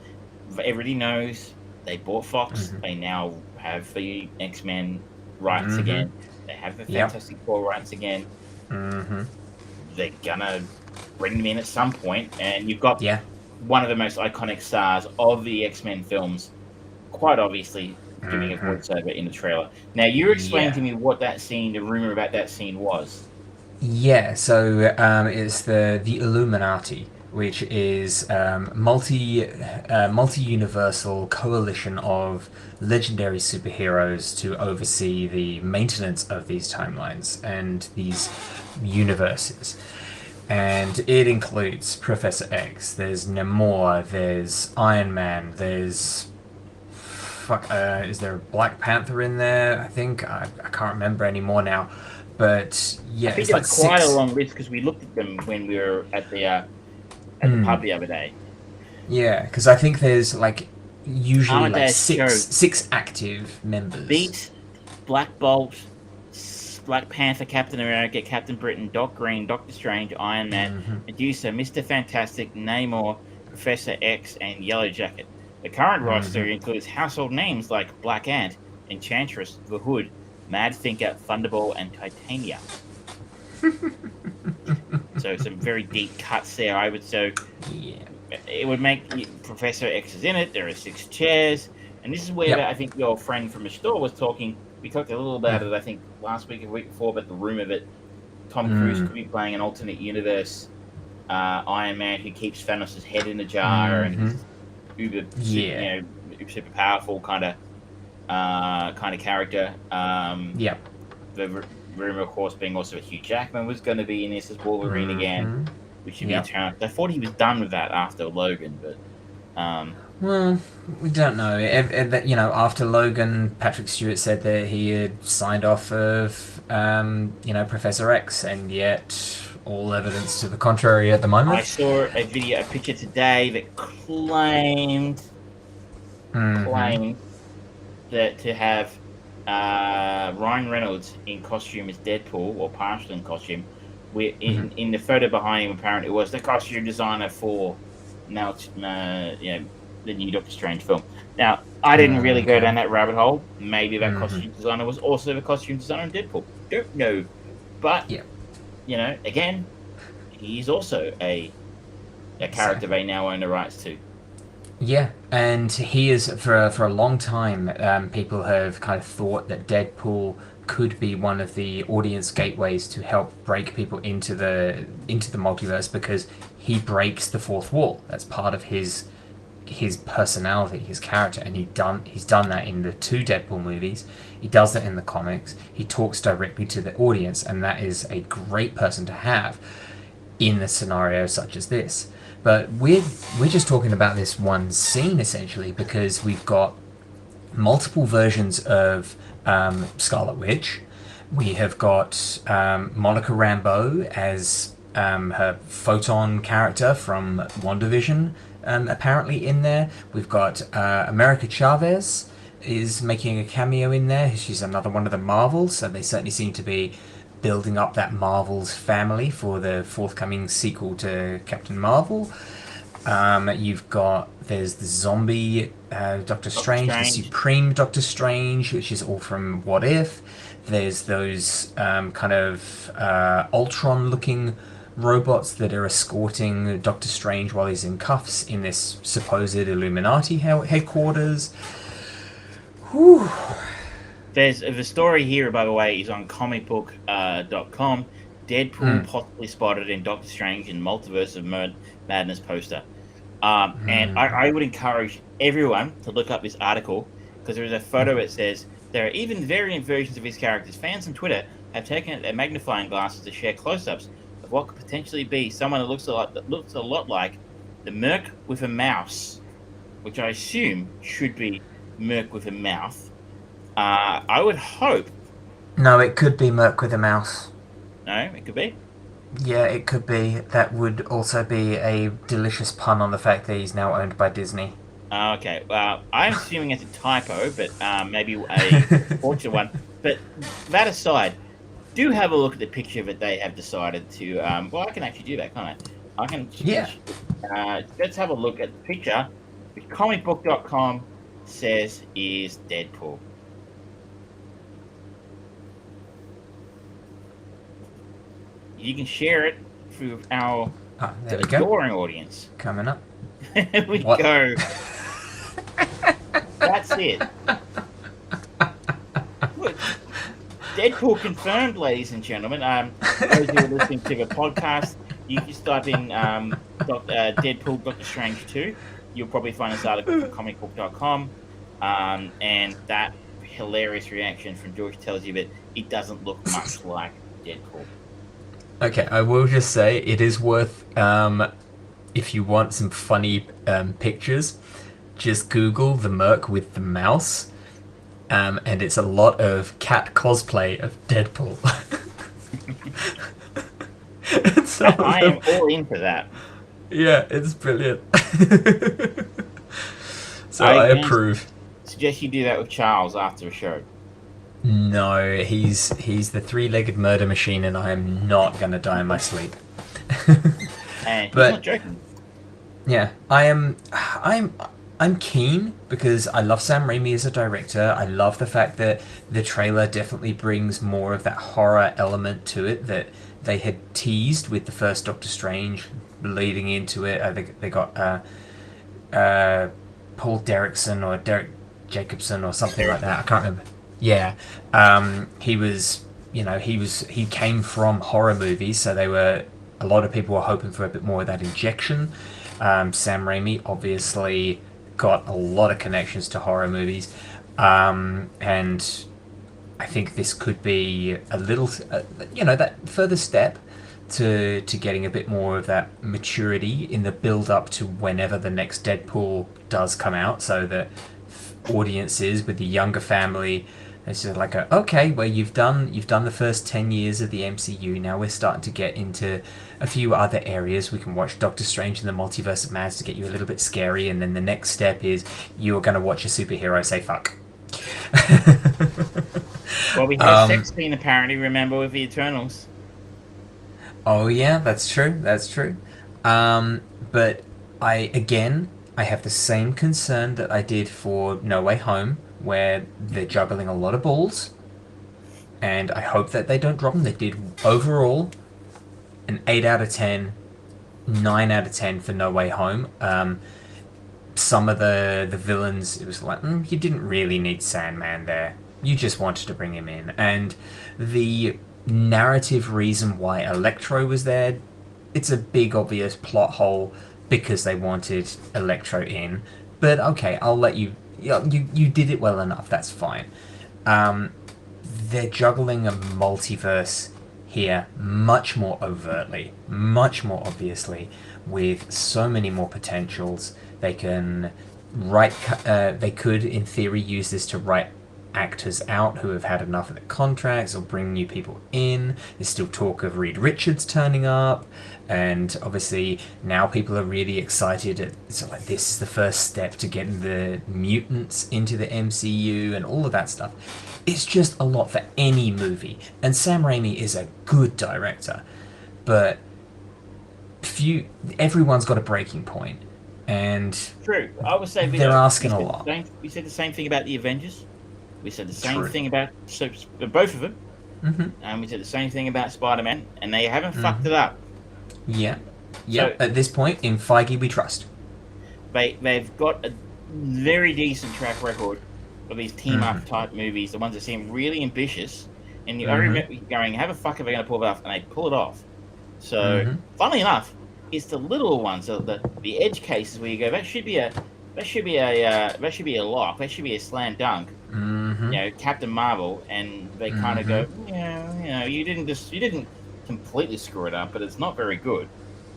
everybody knows they bought Fox. Mm-hmm. They now have the X-Men rights again. They have the Fantastic Four rights again. Mm-hmm. They're gonna bring them in at some point, and you've got one of the most iconic stars of the X-Men films, quite obviously giving a voiceover in the trailer. Now, you explained to me what that scene, the rumor about that scene was. Yeah, so it's the Illuminati, which is multi-universal coalition of legendary superheroes to oversee the maintenance of these timelines and these universes. And it includes Professor X, there's Namor, there's Iron Man, there's... is there a Black Panther in there? I think. I can't remember anymore now. But yeah, I think it's there like was quite six. a long list because we looked at them when we were at the pub the other day. Yeah, because I think there's like usually like Amadeus Cho six active members. beat Black Bolt, Black Panther, Captain America, Captain Britain, Doc Green, Doctor Strange, Iron Man, Medusa, Mr. Fantastic, Namor, Professor X, and Yellow Jacket. The current roster includes household names like Black Ant, Enchantress, The Hood, Mad Thinker, Thunderball, and Titania. So some very deep cuts there. I would Yeah. it would make Professor X is in it. There are 6 chairs, and this is where I think your friend from the store was talking. We talked a little about it, I think, last week or the week before, about the rumor that Tom Cruise could be playing an alternate universe Iron Man who keeps Thanos' head in a jar and he's super powerful kind of character. The rumor, of course, being also that Hugh Jackman was going to be in this as Wolverine again, which should be interesting. I thought he was done with that after Logan, but well, we don't know. After Logan, Patrick Stewart said that he had signed off of Professor X, and yet all evidence to the contrary at the moment. I saw a picture today that claimed that to have Ryan Reynolds in costume as Deadpool, or partially in costume. In the photo behind him, apparently it was the costume designer for the new Doctor Strange film. Now, I didn't really go down that rabbit hole. Maybe that costume designer was also the costume designer in Deadpool. Don't know. But, again, he's also a character they now own the rights to. Yeah, and he is, for a long time, people have kind of thought that Deadpool could be one of the audience gateways to help break people into the multiverse, because he breaks the fourth wall. That's part of his personality, his character, and he's done that in the 2 Deadpool movies. He does that in the comics. He talks directly to the audience, and that is a great person to have in a scenario such as this. But we're just talking about this one scene essentially, because we've got multiple versions of Scarlet Witch. We have got Monica Rambeau as her Photon character from WandaVision, apparently in there. We've got America Chavez is making a cameo in there. She's another one of the Marvels, so they certainly seem to be building up that Marvel's family for the forthcoming sequel to Captain Marvel. There's the zombie Doctor Strange, the Supreme Doctor Strange, which is all from What If. There's those Ultron-looking robots that are escorting Doctor Strange while he's in cuffs in this supposed Illuminati headquarters. Whew. There's the story here, by the way, is on comicbook.com. Deadpool possibly spotted in Doctor Strange and Multiverse of Madness poster. And I would encourage everyone to look up this article, because there is a photo that says there are even variant versions of his characters. Fans on Twitter have taken their magnifying glasses to share close-ups of what could potentially be someone that looks a lot like the Merc with a mouse, which I assume should be Merc with a mouth. I would hope. No, it could be Merc with a mouse. No, it could be. Yeah, it could be. That would also be a delicious pun on the fact that he's now owned by Disney. Okay, well, I'm assuming it's a typo, but maybe a fortunate one. But that aside, do have a look at the picture that they have decided to... I can actually do that, can't I? I can... Yeah. Let's have a look at the picture, which comicbook.com says is Deadpool. You can share it through our adoring audience. Coming up. There we go. That's it. Look, Deadpool confirmed, ladies and gentlemen. Those who are listening to the podcast, you just type in Deadpool Doctor Strange 2. You'll probably find this article from comicbook.com. And that hilarious reaction from George tells you that it doesn't look much like Deadpool. Okay, I will just say it is worth, if you want some funny pictures, just Google the Merc with the mouse, and it's a lot of cat cosplay of Deadpool. And some of I them, am all in for that. yeah, it's brilliant. So I I again approve. suggest you do that with Charles after a show. No, he's the three-legged murder machine, and I am not gonna die in my sleep. And he's not But joking. yeah, I'm keen because I love Sam Raimi as a director. I love the fact that the trailer definitely brings more of that horror element to it that they had teased with the first Doctor Strange leading into it. I think they got uh, Paul Derrickson or Derek Jacobson or something like that. I can't remember. Yeah, he was. He came from horror movies, so they were. A lot of people were hoping for a bit more of that injection. Sam Raimi obviously got a lot of connections to horror movies, and I think this could be a little, that further step to getting a bit more of that maturity in the build up to whenever the next Deadpool does come out, so that audiences with the younger family. It's just like, okay, well, you've done the first 10 years of the MCU. Now we're starting to get into a few other areas. We can watch Doctor Strange and the Multiverse of Madness to get you a little bit scary, and then the next step is you're going to watch a superhero say fuck. Well, we had a sex scene apparently, remember, with the Eternals. Oh yeah, that's true. That's true. But I have the same concern that I did for No Way Home, where they're juggling a lot of balls, and I hope that they don't drop them. They did overall an 8 out of 10, 9 out of 10 for No Way Home. Some of the villains, it was like, you didn't really need Sandman there. You just wanted to bring him in. And the narrative reason why Electro was there, it's a big obvious plot hole because they wanted Electro in. But okay, I'll let you. You did it well enough. That's fine. They're juggling a multiverse here much more overtly, much more obviously, with so many more potentials. They can write. They could, in theory, use this to write actors out who have had enough of their contracts or bring new people in. There's still talk of Reed Richards turning up, and obviously now people are really excited. So like, this is the first step to getting the mutants into the MCU and all of that stuff. It's just a lot for any movie, and Sam Raimi is a good director, but everyone's got a breaking point, and True. I would say they're asking a lot. We said the same thing about the Avengers. We said the same True. thing about both of them. Mm-hmm. And we said the same thing about Spider-Man, and they haven't fucked it up. Yeah. So, at this point, in Feige we trust. They've got a very decent track record of these team-up type movies, the ones that seem really ambitious. And I remember going, how the fuck are they going to pull it off? And they pull it off. So, funnily enough, it's the little ones, the edge cases where you go, that should be a lock. That should be a slam dunk. Captain Marvel, and they kind of go, you didn't completely screw it up, but it's not very good.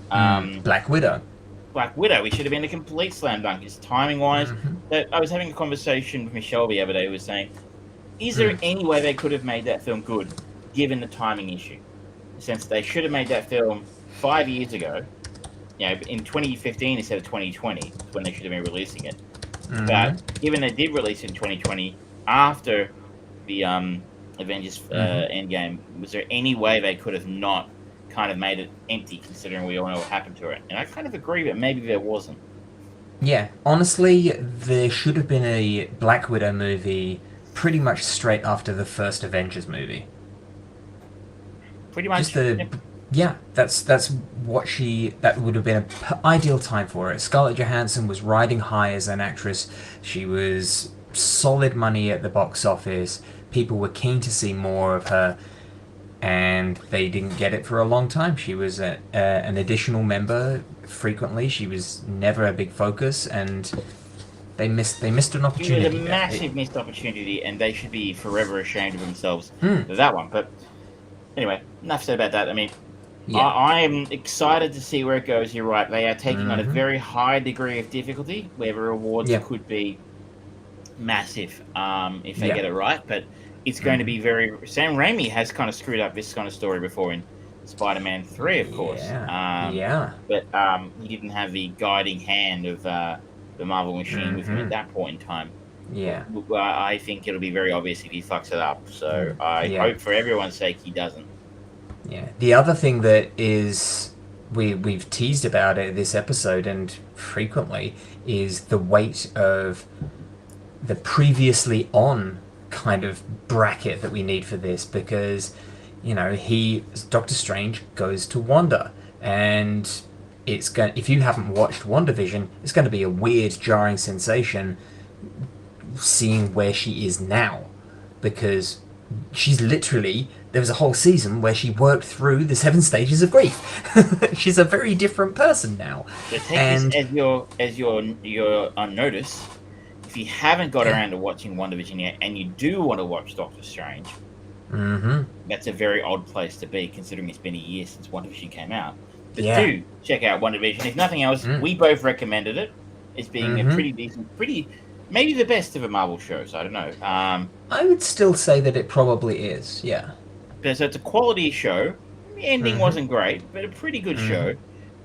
Black Widow, it should have been a complete slam dunk. It's timing wise. I was having a conversation with Michelle the other day, who was saying, is there any way they could have made that film good, given the timing issue? Since they should have made that film 5 years ago, in 2015 instead of 2020, when they should have been releasing it. But given they did release it in 2020 after the Avengers Endgame, was there any way they could have not kind of made it empty, considering we all know what happened to it? And I kind of agree that maybe there wasn't. Yeah, honestly, there should have been a Black Widow movie pretty much straight after the first Avengers movie. Pretty much. That's what that would have been an ideal time for it. Scarlett Johansson was riding high as an actress. She was solid money at the box office. People were keen to see more of her, and they didn't get it for a long time. She was an additional member frequently. She was never a big focus, and they missed an opportunity. It was a massive missed opportunity, and they should be forever ashamed of themselves for that one. But anyway, enough said about that. I mean, Yeah. I am excited to see where it goes. You're right. They are taking on a very high degree of difficulty, where the rewards Yeah. could be massive if they Yeah. get it right. But it's going to be very. Sam Raimi has kind of screwed up this kind of story before in Spider-Man 3, of course. Yeah. But he didn't have the guiding hand of the Marvel machine with him at that point in time. Yeah. I think it'll be very obvious if he fucks it up. So I hope for everyone's sake he doesn't. Yeah. The other thing that is we've teased about it this episode and frequently is the weight of the previously on kind of bracket that we need for this, because Doctor Strange goes to Wanda, and it's going, if you haven't watched WandaVision, it's going to be a weird, jarring sensation seeing where she is now, because she's literally, there was a whole season where she worked through the 7 stages of grief. She's a very different person now. So take this as your unnotice. If you haven't got around to watching WandaVision yet, and you do want to watch Doctor Strange, that's a very odd place to be, considering it's been a year since WandaVision came out. But do check out WandaVision. If nothing else, we both recommended it as being a pretty decent, maybe the best of the Marvel shows. I don't know. I would still say that it probably is, yeah. So it's a quality show. The ending wasn't great, but a pretty good show.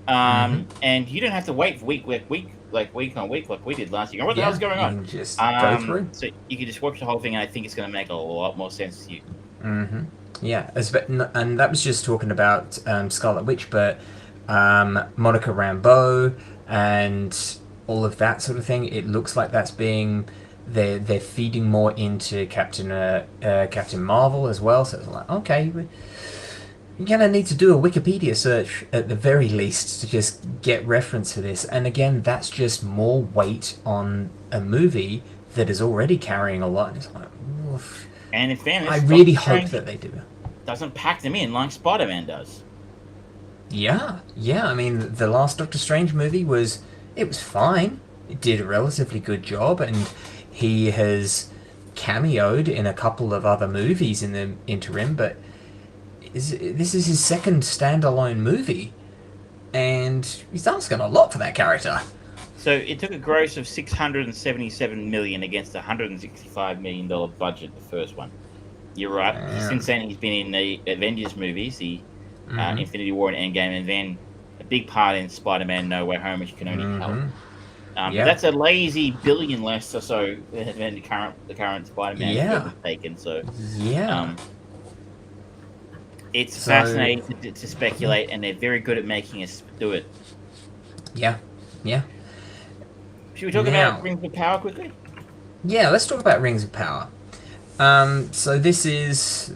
And you don't have to wait week on week like we did last year. What the hell's going on? You can just go through. So you can just watch the whole thing, and I think it's going to make a lot more sense to you. Yeah, and that was just talking about Scarlet Witch, but Monica Rambeau and all of that sort of thing. It looks like that's being they're feeding more into Captain Marvel as well. So it's like, okay, you're gonna need to do a Wikipedia search at the very least to just get reference to this. And again, that's just more weight on a movie that is already carrying a lot. And it's like, oof. And in fairness, I really hope that they do. Doesn't pack them in like Spider-Man does. Yeah. I mean, the last Doctor Strange movie was fine. It did a relatively good job, and he has cameoed in a couple of other movies in the interim, but this is his second standalone movie, and he's asking a lot for that character. So it took a gross of $677 million against a $165 million budget, the first one. You're right. Yeah. Since then, he's been in the Avengers movies, the Infinity War and Endgame, and then a big part in Spider-Man No Way Home, which you can only help. But that's a lazy billion less or so than the current Spider-Man film has taken. So it's fascinating to speculate, and they're very good at making us do it. Yeah. Should we talk about Rings of Power quickly? Yeah, let's talk about Rings of Power. So this is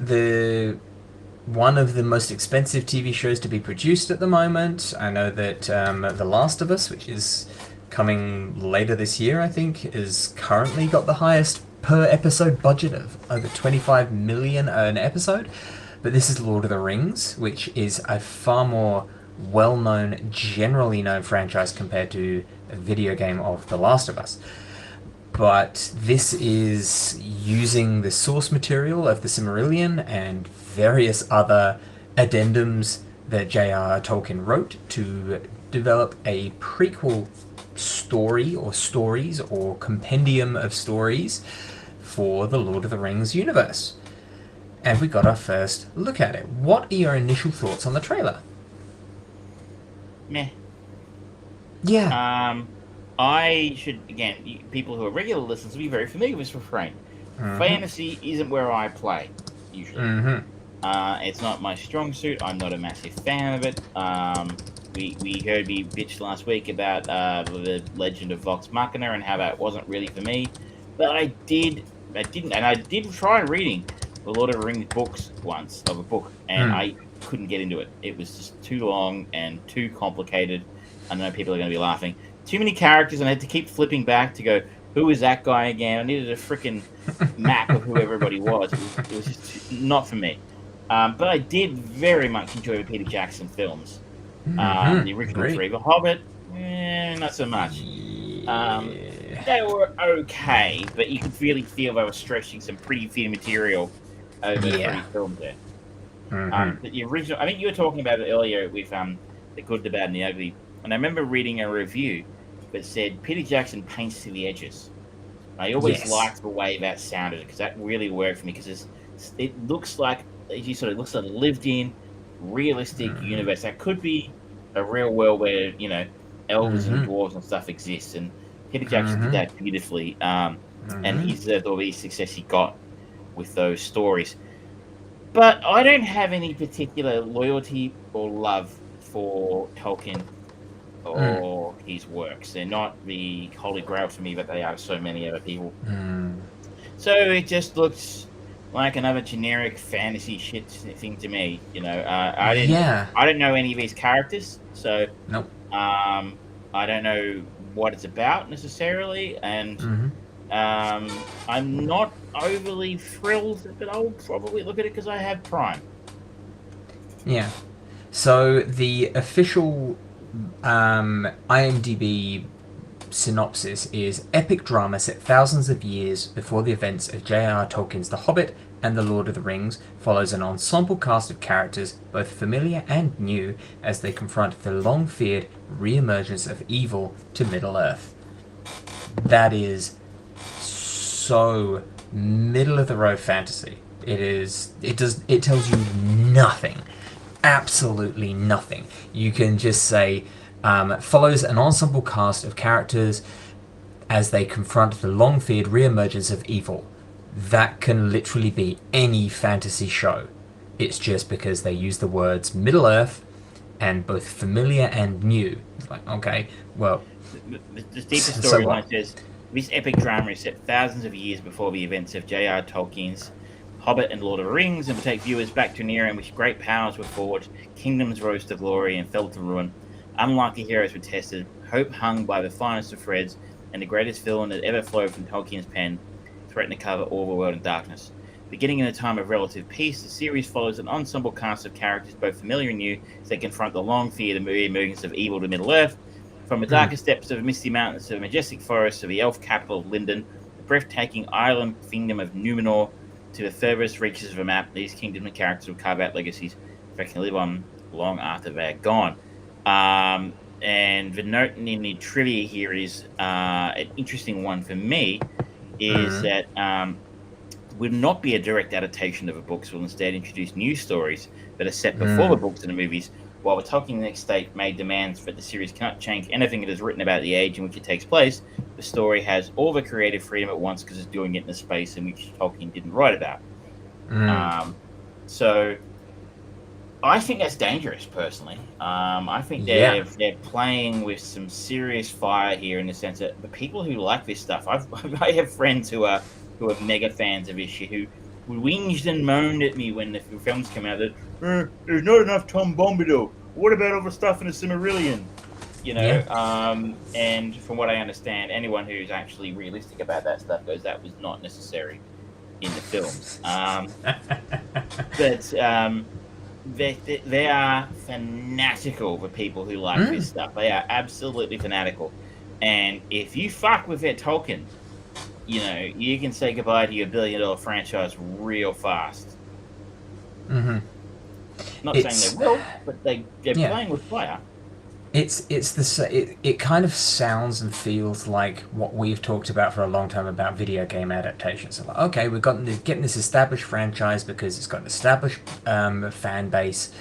one of the most expensive TV shows to be produced at the moment. I know that The Last of Us, which is coming later this year, I think, is currently got the highest per episode budget of over $25 million an episode. But this is Lord of the Rings, which is a far more well-known, generally known franchise compared to a video game of The Last of Us. But this is using the source material of the Silmarillion and various other addendums that J.R. Tolkien wrote to develop a prequel story or stories or compendium of stories for the Lord of the Rings universe. And we got our first look at it. What are your initial thoughts on the trailer? Meh. Yeah. I should, again, people who are regular listeners will be very familiar with this refrain. Fantasy isn't where I play, usually. It's not my strong suit. I'm not a massive fan of it. We heard me bitch last week about the Legend of Vox Machina and how that wasn't really for me. But I did try reading the Lord of the Rings books once, and I couldn't get into it. It was just too long and too complicated. I know people are going to be laughing. Too many characters, and I had to keep flipping back to go, who is that guy again? I needed a freaking map of who everybody was. It was just not for me. But I did very much enjoy the Peter Jackson films. The original three. The Hobbit, not so much. They were okay, but you could really feel they were stretching some pretty thin material over 3 films there. But the original, I think you were talking about it earlier with the good, the bad, and the ugly. And I remember reading a review that said Peter Jackson paints to the edges. I always liked the way that sounded because that really worked for me because it looks like it looks like a lived-in, realistic universe that could be a real world where elves and dwarves and stuff exists. And Peter Jackson did that beautifully, and he deserved all the success he got with those stories. But I don't have any particular loyalty or love for Tolkien or his works. They're not the holy grail for me, but they are so many other people. So it just looks like another generic fantasy shit thing to me. I don't know any of these characters, so nope. I don't know what it's about necessarily, and I'm not overly thrilled, but I'll probably look at it because I have Prime. Yeah. So the official IMDb synopsis is epic drama set thousands of years before the events of J.R.R. Tolkien's The Hobbit and The Lord of the Rings, follows an ensemble cast of characters, both familiar and new, as they confront the long-feared re-emergence of evil to Middle-earth. That is so middle-of-the-road fantasy. It tells you nothing. Absolutely nothing. You can just say, follows an ensemble cast of characters as they confront the long-feared re-emergence of evil. That can literally be any fantasy show. It's just because they use the words Middle-earth and both familiar and new. It's like, okay, well... The deeper storyline says, this epic drama is set thousands of years before the events of J.R.R. Tolkien's Hobbit and Lord of the Rings, and will take viewers back to an era in which great powers were forged, kingdoms rose to glory and fell to ruin, unlikely heroes were tested, hope hung by the finest of threads, and the greatest villain that ever flowed from Tolkien's pen threatened to cover all the world in darkness. Beginning in a time of relative peace, the series follows an ensemble cast of characters, both familiar and new, as they confront the long-feared emergence of evil to Middle-earth. From the darkest depths of the misty mountains to the majestic forests of the elf capital of Lindon, the breathtaking island kingdom of Numenor, to the furthest reaches of a map, these kingdoms and characters will carve out legacies that can live on long after they're gone. And the note in the trivia here is an interesting one for me, is that would not be a direct adaptation of the books, will instead introduce new stories that are set before the books and the movies, while the Tolkien estate made demands that the series cannot change anything it has written about the age in which it takes place. The story has all the creative freedom at once because it's doing it in a space in which Tolkien didn't write about. So I think that's dangerous, personally. I think they're playing with some serious fire here, in the sense that the people who like this stuff, I have friends who are mega fans of this shit, who whinged and moaned at me when the films came out that there's not enough Tom Bombadil. What about all the stuff in the Silmarillion? And from what I understand, anyone who's actually realistic about that stuff goes, that was not necessary in the films. But they are fanatical, the people who like this stuff. They are absolutely fanatical. And if you fuck with their Tolkien, you can say goodbye to your billion-dollar franchise real fast. Not saying they will, but they're playing with fire. It kind of sounds and feels like what we've talked about for a long time about video game adaptations. So like, okay, we've got getting this established franchise because it's got an established fan base.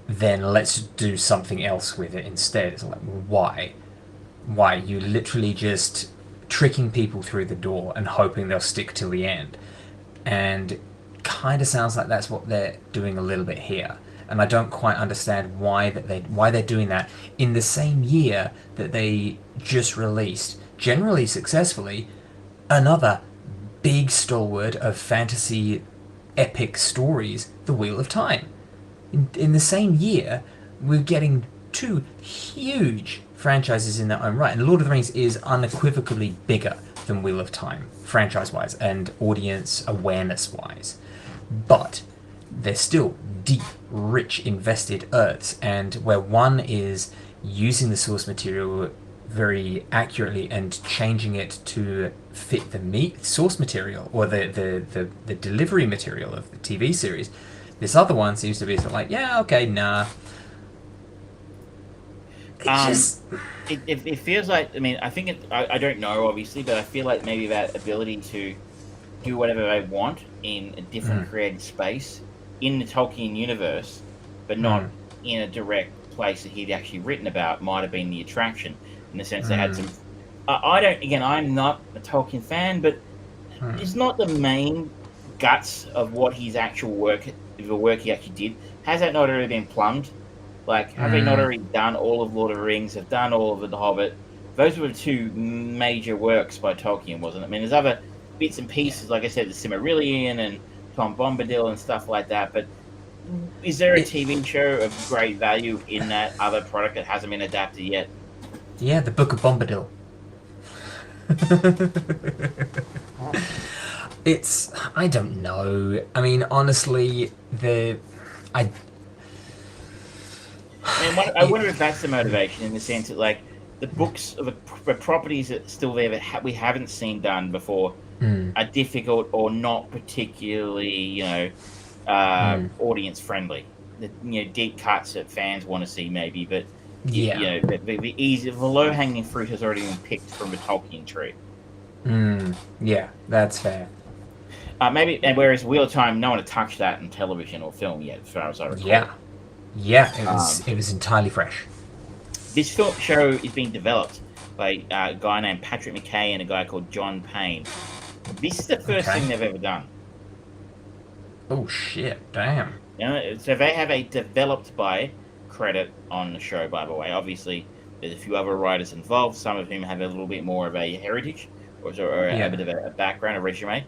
Then let's do something else with it instead. It's like, why? You literally just tricking people through the door and hoping they'll stick till the end. And kind of sounds like that's what they're doing a little bit here. And I don't quite understand why they're doing that in the same year that they just released, generally successfully, another big stalwart of fantasy epic stories, The Wheel of Time. In the same year, we're getting two huge franchises in their own right, and Lord of the Rings is unequivocally bigger than Wheel of Time, franchise-wise and audience awareness-wise. But they're still deep, rich, invested earths, and where one is using the source material very accurately and changing it to fit the source material or the delivery material of the TV series, This other one seems to be sort of like, yeah, okay, nah. It's just... It feels like, I mean, I think I don't know, obviously, but I feel like maybe that ability to do whatever they want in a different creative space in the Tolkien universe, but not in a direct place that he'd actually written about, might have been the attraction, in the sense they had some... I'm not a Tolkien fan, but it's not the main guts of what his actual work, the work he actually did. Has that not already been plumbed? Like, have they not already done all of Lord of the Rings, have done all of The Hobbit? Those were the two major works by Tolkien, wasn't it? I mean, there's other bits and pieces, like I said, the Silmarillion and Tom Bombadil and stuff like that, but is there a TV show of great value in that other product that hasn't been adapted yet? Yeah, the Book of Bombadil. I don't know. I mean, honestly, I wonder if that's the motivation, in the sense that, like, the books, the properties that still there that we haven't seen done before are difficult or not particularly, audience friendly. Deep cuts that fans want to see, maybe, but the low hanging fruit has already been picked from the Tolkien tree. Yeah, that's fair. Whereas Wheel of Time, no one had touched that in television or film yet, as far as I recall. Yeah, it was entirely fresh. This show is being developed by a guy named Patrick McKay and a guy called John Payne. This is the first thing they've ever done. Oh shit! Damn. So they have a developed by credit on the show. By the way, obviously there's a few other writers involved. Some of whom have a little bit more of a heritage or a bit of a background, a resume.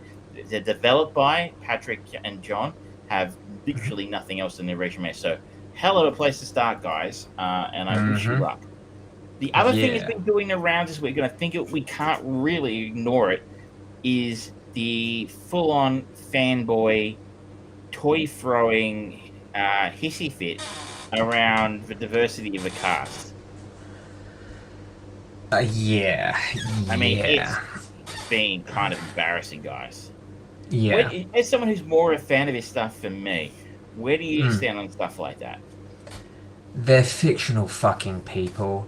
They're developed by Patrick and John. Have literally nothing else in their resume. So hell of a place to start, guys. And I wish you luck. The other thing that's been doing the rounds this week, and I think we can't really ignore it, is the full-on fanboy, toy-throwing hissy fit around the diversity of the cast. I mean, it's been kind of embarrassing, guys. Yeah. As someone who's more a fan of his stuff than me, where do you stand on stuff like that? They're fictional fucking people.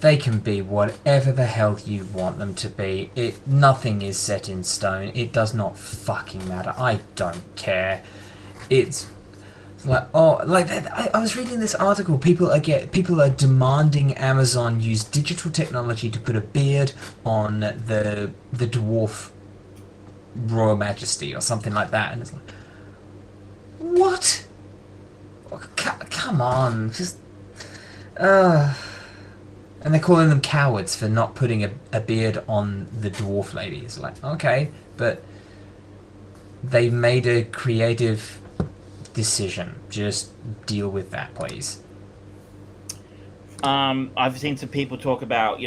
They can be whatever the hell you want them to be. Nothing is set in stone. It does not fucking matter. I don't care. It's like, I was reading this article. People are demanding Amazon use digital technology to put a beard on the dwarf Royal Majesty or something like that, and it's like, what? Come on, just and they're calling them cowards for not putting a beard on the dwarf lady. It's like, okay, but they made a creative decision. Just deal with that, please. I've seen some people talk about,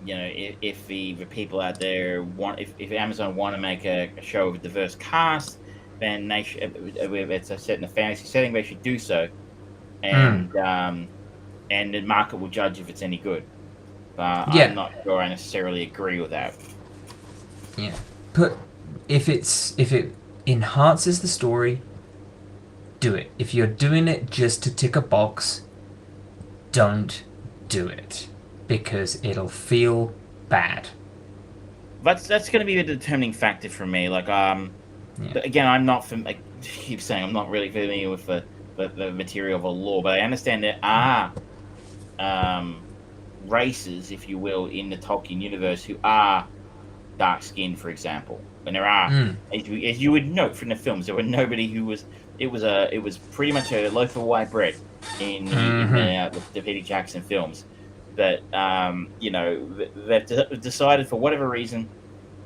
if the people out there if Amazon want to make a show with a diverse cast, then they should, if it's set in a fantasy setting, they should do so, and the market will judge if it's any good. But I'm not sure I necessarily agree with that. Yeah, but if it enhances the story, do it. If you're doing it just to tick a box, don't do it, because it'll feel bad. That's going to be the determining factor for me. Like, again, I'm not. I keep saying I'm not really familiar with the material of a law, but I understand there are races, if you will, in the Tolkien universe who are dark skinned, for example. And there are, as you would note from the films, there were nobody who was. It was pretty much a loaf of white bread in the Peter Jackson films. That they've decided for whatever reason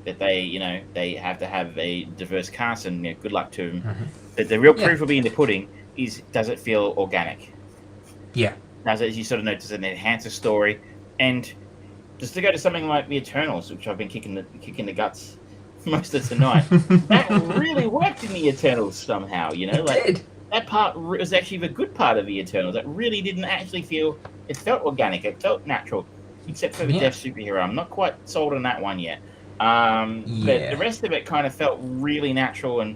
that they have to have a diverse cast, and good luck to them. But the real proof will be in the pudding. Does it feel organic? Yeah. Does it, as you sort of know, does it enhance a story? And just to go to something like the Eternals, which I've been kicking the guts most of tonight, that really worked in the Eternals somehow. It did. That part was actually the good part of the Eternals. That really didn't actually feel. It felt organic. It felt natural, except for the deaf superhero. I'm not quite sold on that one yet. But the rest of it kind of felt really natural, and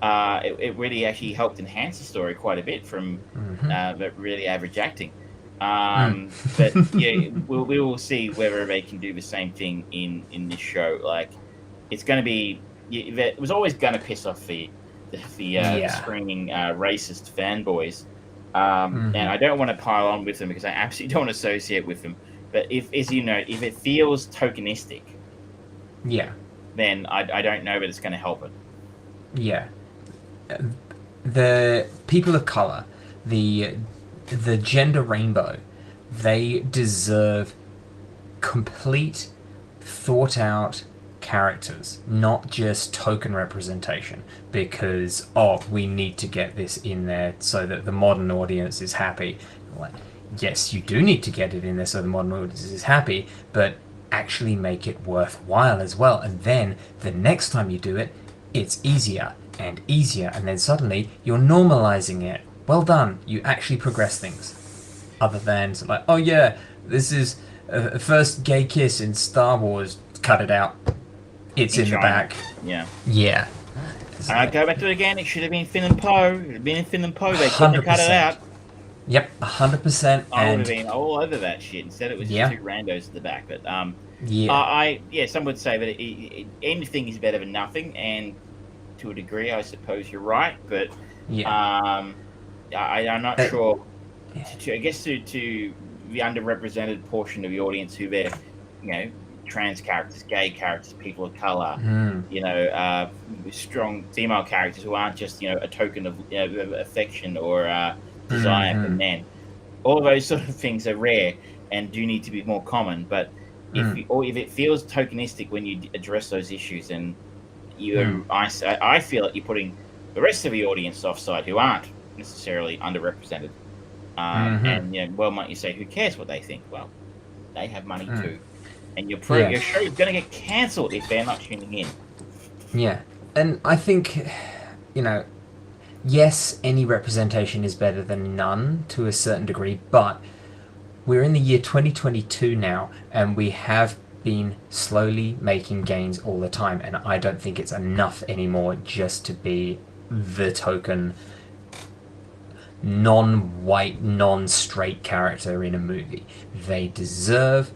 it really actually helped enhance the story quite a bit from but really average acting. But yeah, we will see whether they can do the same thing in this show. Like, it's going to be. It was always going to piss off the screaming racist fanboys, and I don't want to pile on with them because I absolutely don't associate with them. But if it feels tokenistic, then I don't know that it's going to help it. Yeah, the people of color, the gender rainbow, they deserve complete, thought out characters, not just token representation because we need to get this in there so that the modern audience is happy. Like, yes, you do need to get it in there so the modern audience is happy, but actually make it worthwhile as well. And then the next time you do it, it's easier and easier, and then suddenly you're normalizing it. Well done, you actually progress things. Other than like, oh yeah, this is a first gay kiss in Star Wars, cut it out. It's in the back. Yeah. Yeah. I go back to it again. It should have been Finn and Poe. It would have been Finn and Poe. They couldn't have cut it out. Yep, 100%. I would have been all over that shit. Instead, it was just two randos at the back. But some would say that anything is better than nothing, and to a degree, I suppose you're right. But I'm not sure. I guess to the underrepresented portion of the audience who they're, trans characters, gay characters, people of color, strong female characters who aren't just a token of affection or desire for men. All of those sort of things are rare and do need to be more common. But if it feels tokenistic when you address those issues, and I feel like you're putting the rest of the audience offside who aren't necessarily underrepresented. And might you say, who cares what they think? Well, they have money too. And your show is going to get cancelled if they're not tuning in. Yeah. And I think, yes, any representation is better than none to a certain degree, but we're in the year 2022 now, and we have been slowly making gains all the time, and I don't think it's enough anymore just to be the token non-white, non-straight character in a movie. They deserve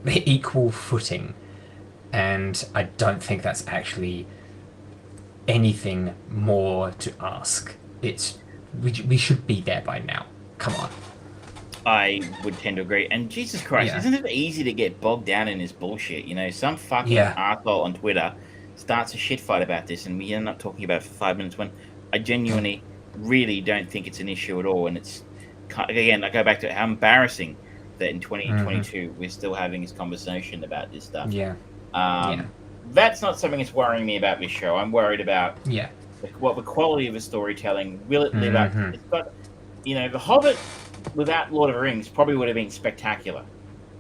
equal footing, and I don't think that's actually anything more to ask. We should be there by now. Come on. I would tend to agree. And Jesus Christ, isn't it easy to get bogged down in this bullshit? Some fucking arsehole on Twitter starts a shit fight about this, and we end up talking about it for 5 minutes when I genuinely really don't think it's an issue at all. And it's, again, I go back to how embarrassing that in 2022 we're still having this conversation about this stuff. That's not something that's worrying me about this show. I'm worried about the quality of the storytelling. Will it live up? It's got, The Hobbit without Lord of the Rings probably would have been spectacular,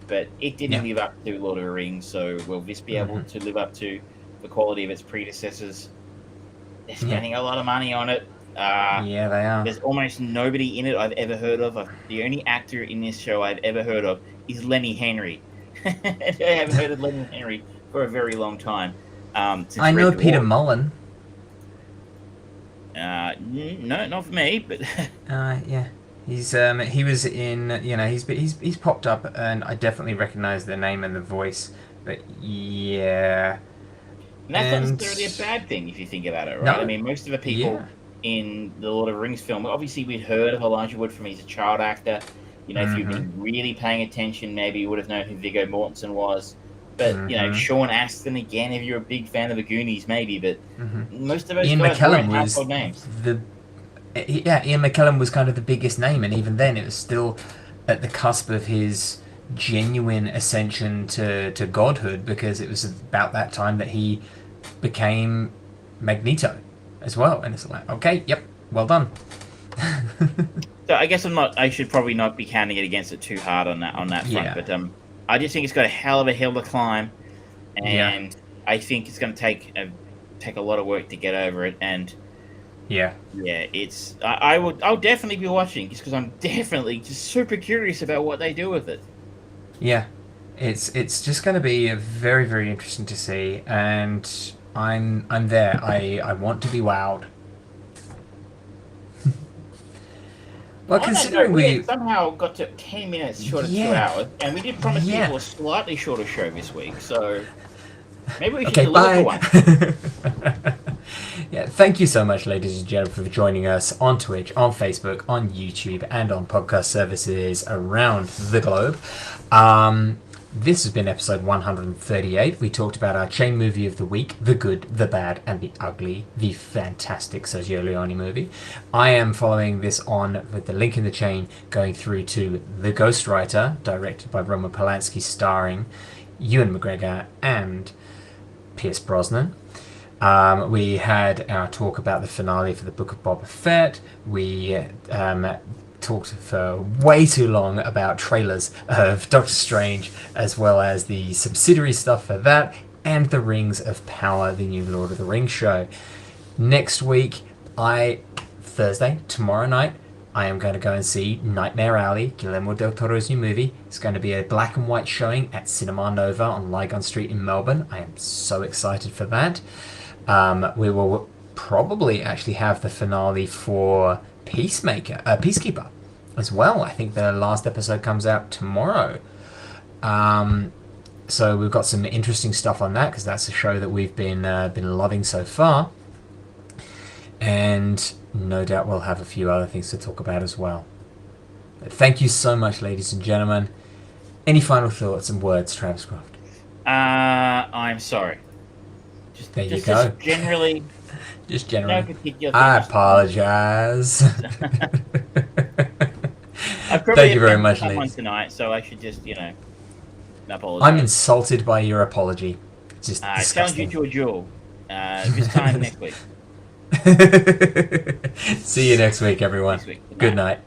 but it didn't live up to Lord of the Rings. So will this be able to live up to the quality of its predecessors? They're spending a lot of money on it. They are. There's almost nobody in it I've ever heard of. The only actor in this show I've ever heard of is Lenny Henry. I haven't heard of Lenny Henry for a very long time. I know Peter Mullen. No, not for me, but he's he was in he's popped up, and I definitely recognise the name and the voice, but and that's not necessarily a bad thing if you think about it, right? No. I mean, most of the people in the Lord of the Rings film, obviously we'd heard of Elijah Wood from he's a child actor. If you've been really paying attention, maybe you would have known who Viggo Mortensen was. But, Sean Astin, again, if you're a big fan of the Goonies, maybe. But most of those Ian guys McKellen weren't household names. Ian McKellen was kind of the biggest name, and even then it was still at the cusp of his genuine ascension to godhood, because it was about that time that he became Magneto as well. And it's like, okay, yep, well done. So I guess I should probably not be counting it against it too hard on that front. But I just think it's got a hell of a hill to climb, and I think it's going to take a lot of work to get over it. And it's I'll definitely be watching, just because I'm definitely just super curious about what they do with it. It's just going to be very, very interesting to see, and I'm there. I want to be wowed. Well, I don't know, considering we we had somehow got to 10 minutes short of 2 Yeah. hours, and we did promise Yeah. people a slightly shorter show this week, so maybe we should Okay, deliver bye. one. Yeah, thank you so much, ladies and gentlemen, for joining us on Twitch, on Facebook, on YouTube, and on podcast services around the globe. This has been episode 138. We talked about our chain movie of the week, the good, the bad, and the ugly, the fantastic Sergio Leone movie. I am following this on with the link in the chain going through to The Ghostwriter, directed by Roman Polanski, starring Ewan McGregor and Pierce Brosnan. We had our talk about the finale for the Book of Boba Fett. We talked for way too long about trailers of Doctor Strange, as well as the subsidiary stuff for that, and the Rings of Power, the new Lord of the Rings show. Next week, Thursday, tomorrow night, I am going to go and see Nightmare Alley, Guillermo del Toro's new movie. It's going to be a black and white showing at Cinema Nova on Lygon Street in Melbourne. I am so excited for that. We will probably actually have the finale for Peacekeeper as well. I think the last episode comes out tomorrow. So we've got some interesting stuff on that, because that's a show that we've been loving so far. And no doubt we'll have a few other things to talk about as well. But thank you so much, ladies and gentlemen. Any final thoughts and words, Travis Croft? I'm sorry. There you go. Just generally, Just generally. no particular I things. apologize. I've probably Thank you very offended much, someone ladies. tonight, so I should just, apologize. I'm insulted by your apology. It's just Challenge you disgusting. to a duel. This time next week. See you next week, everyone. Next week. Good night.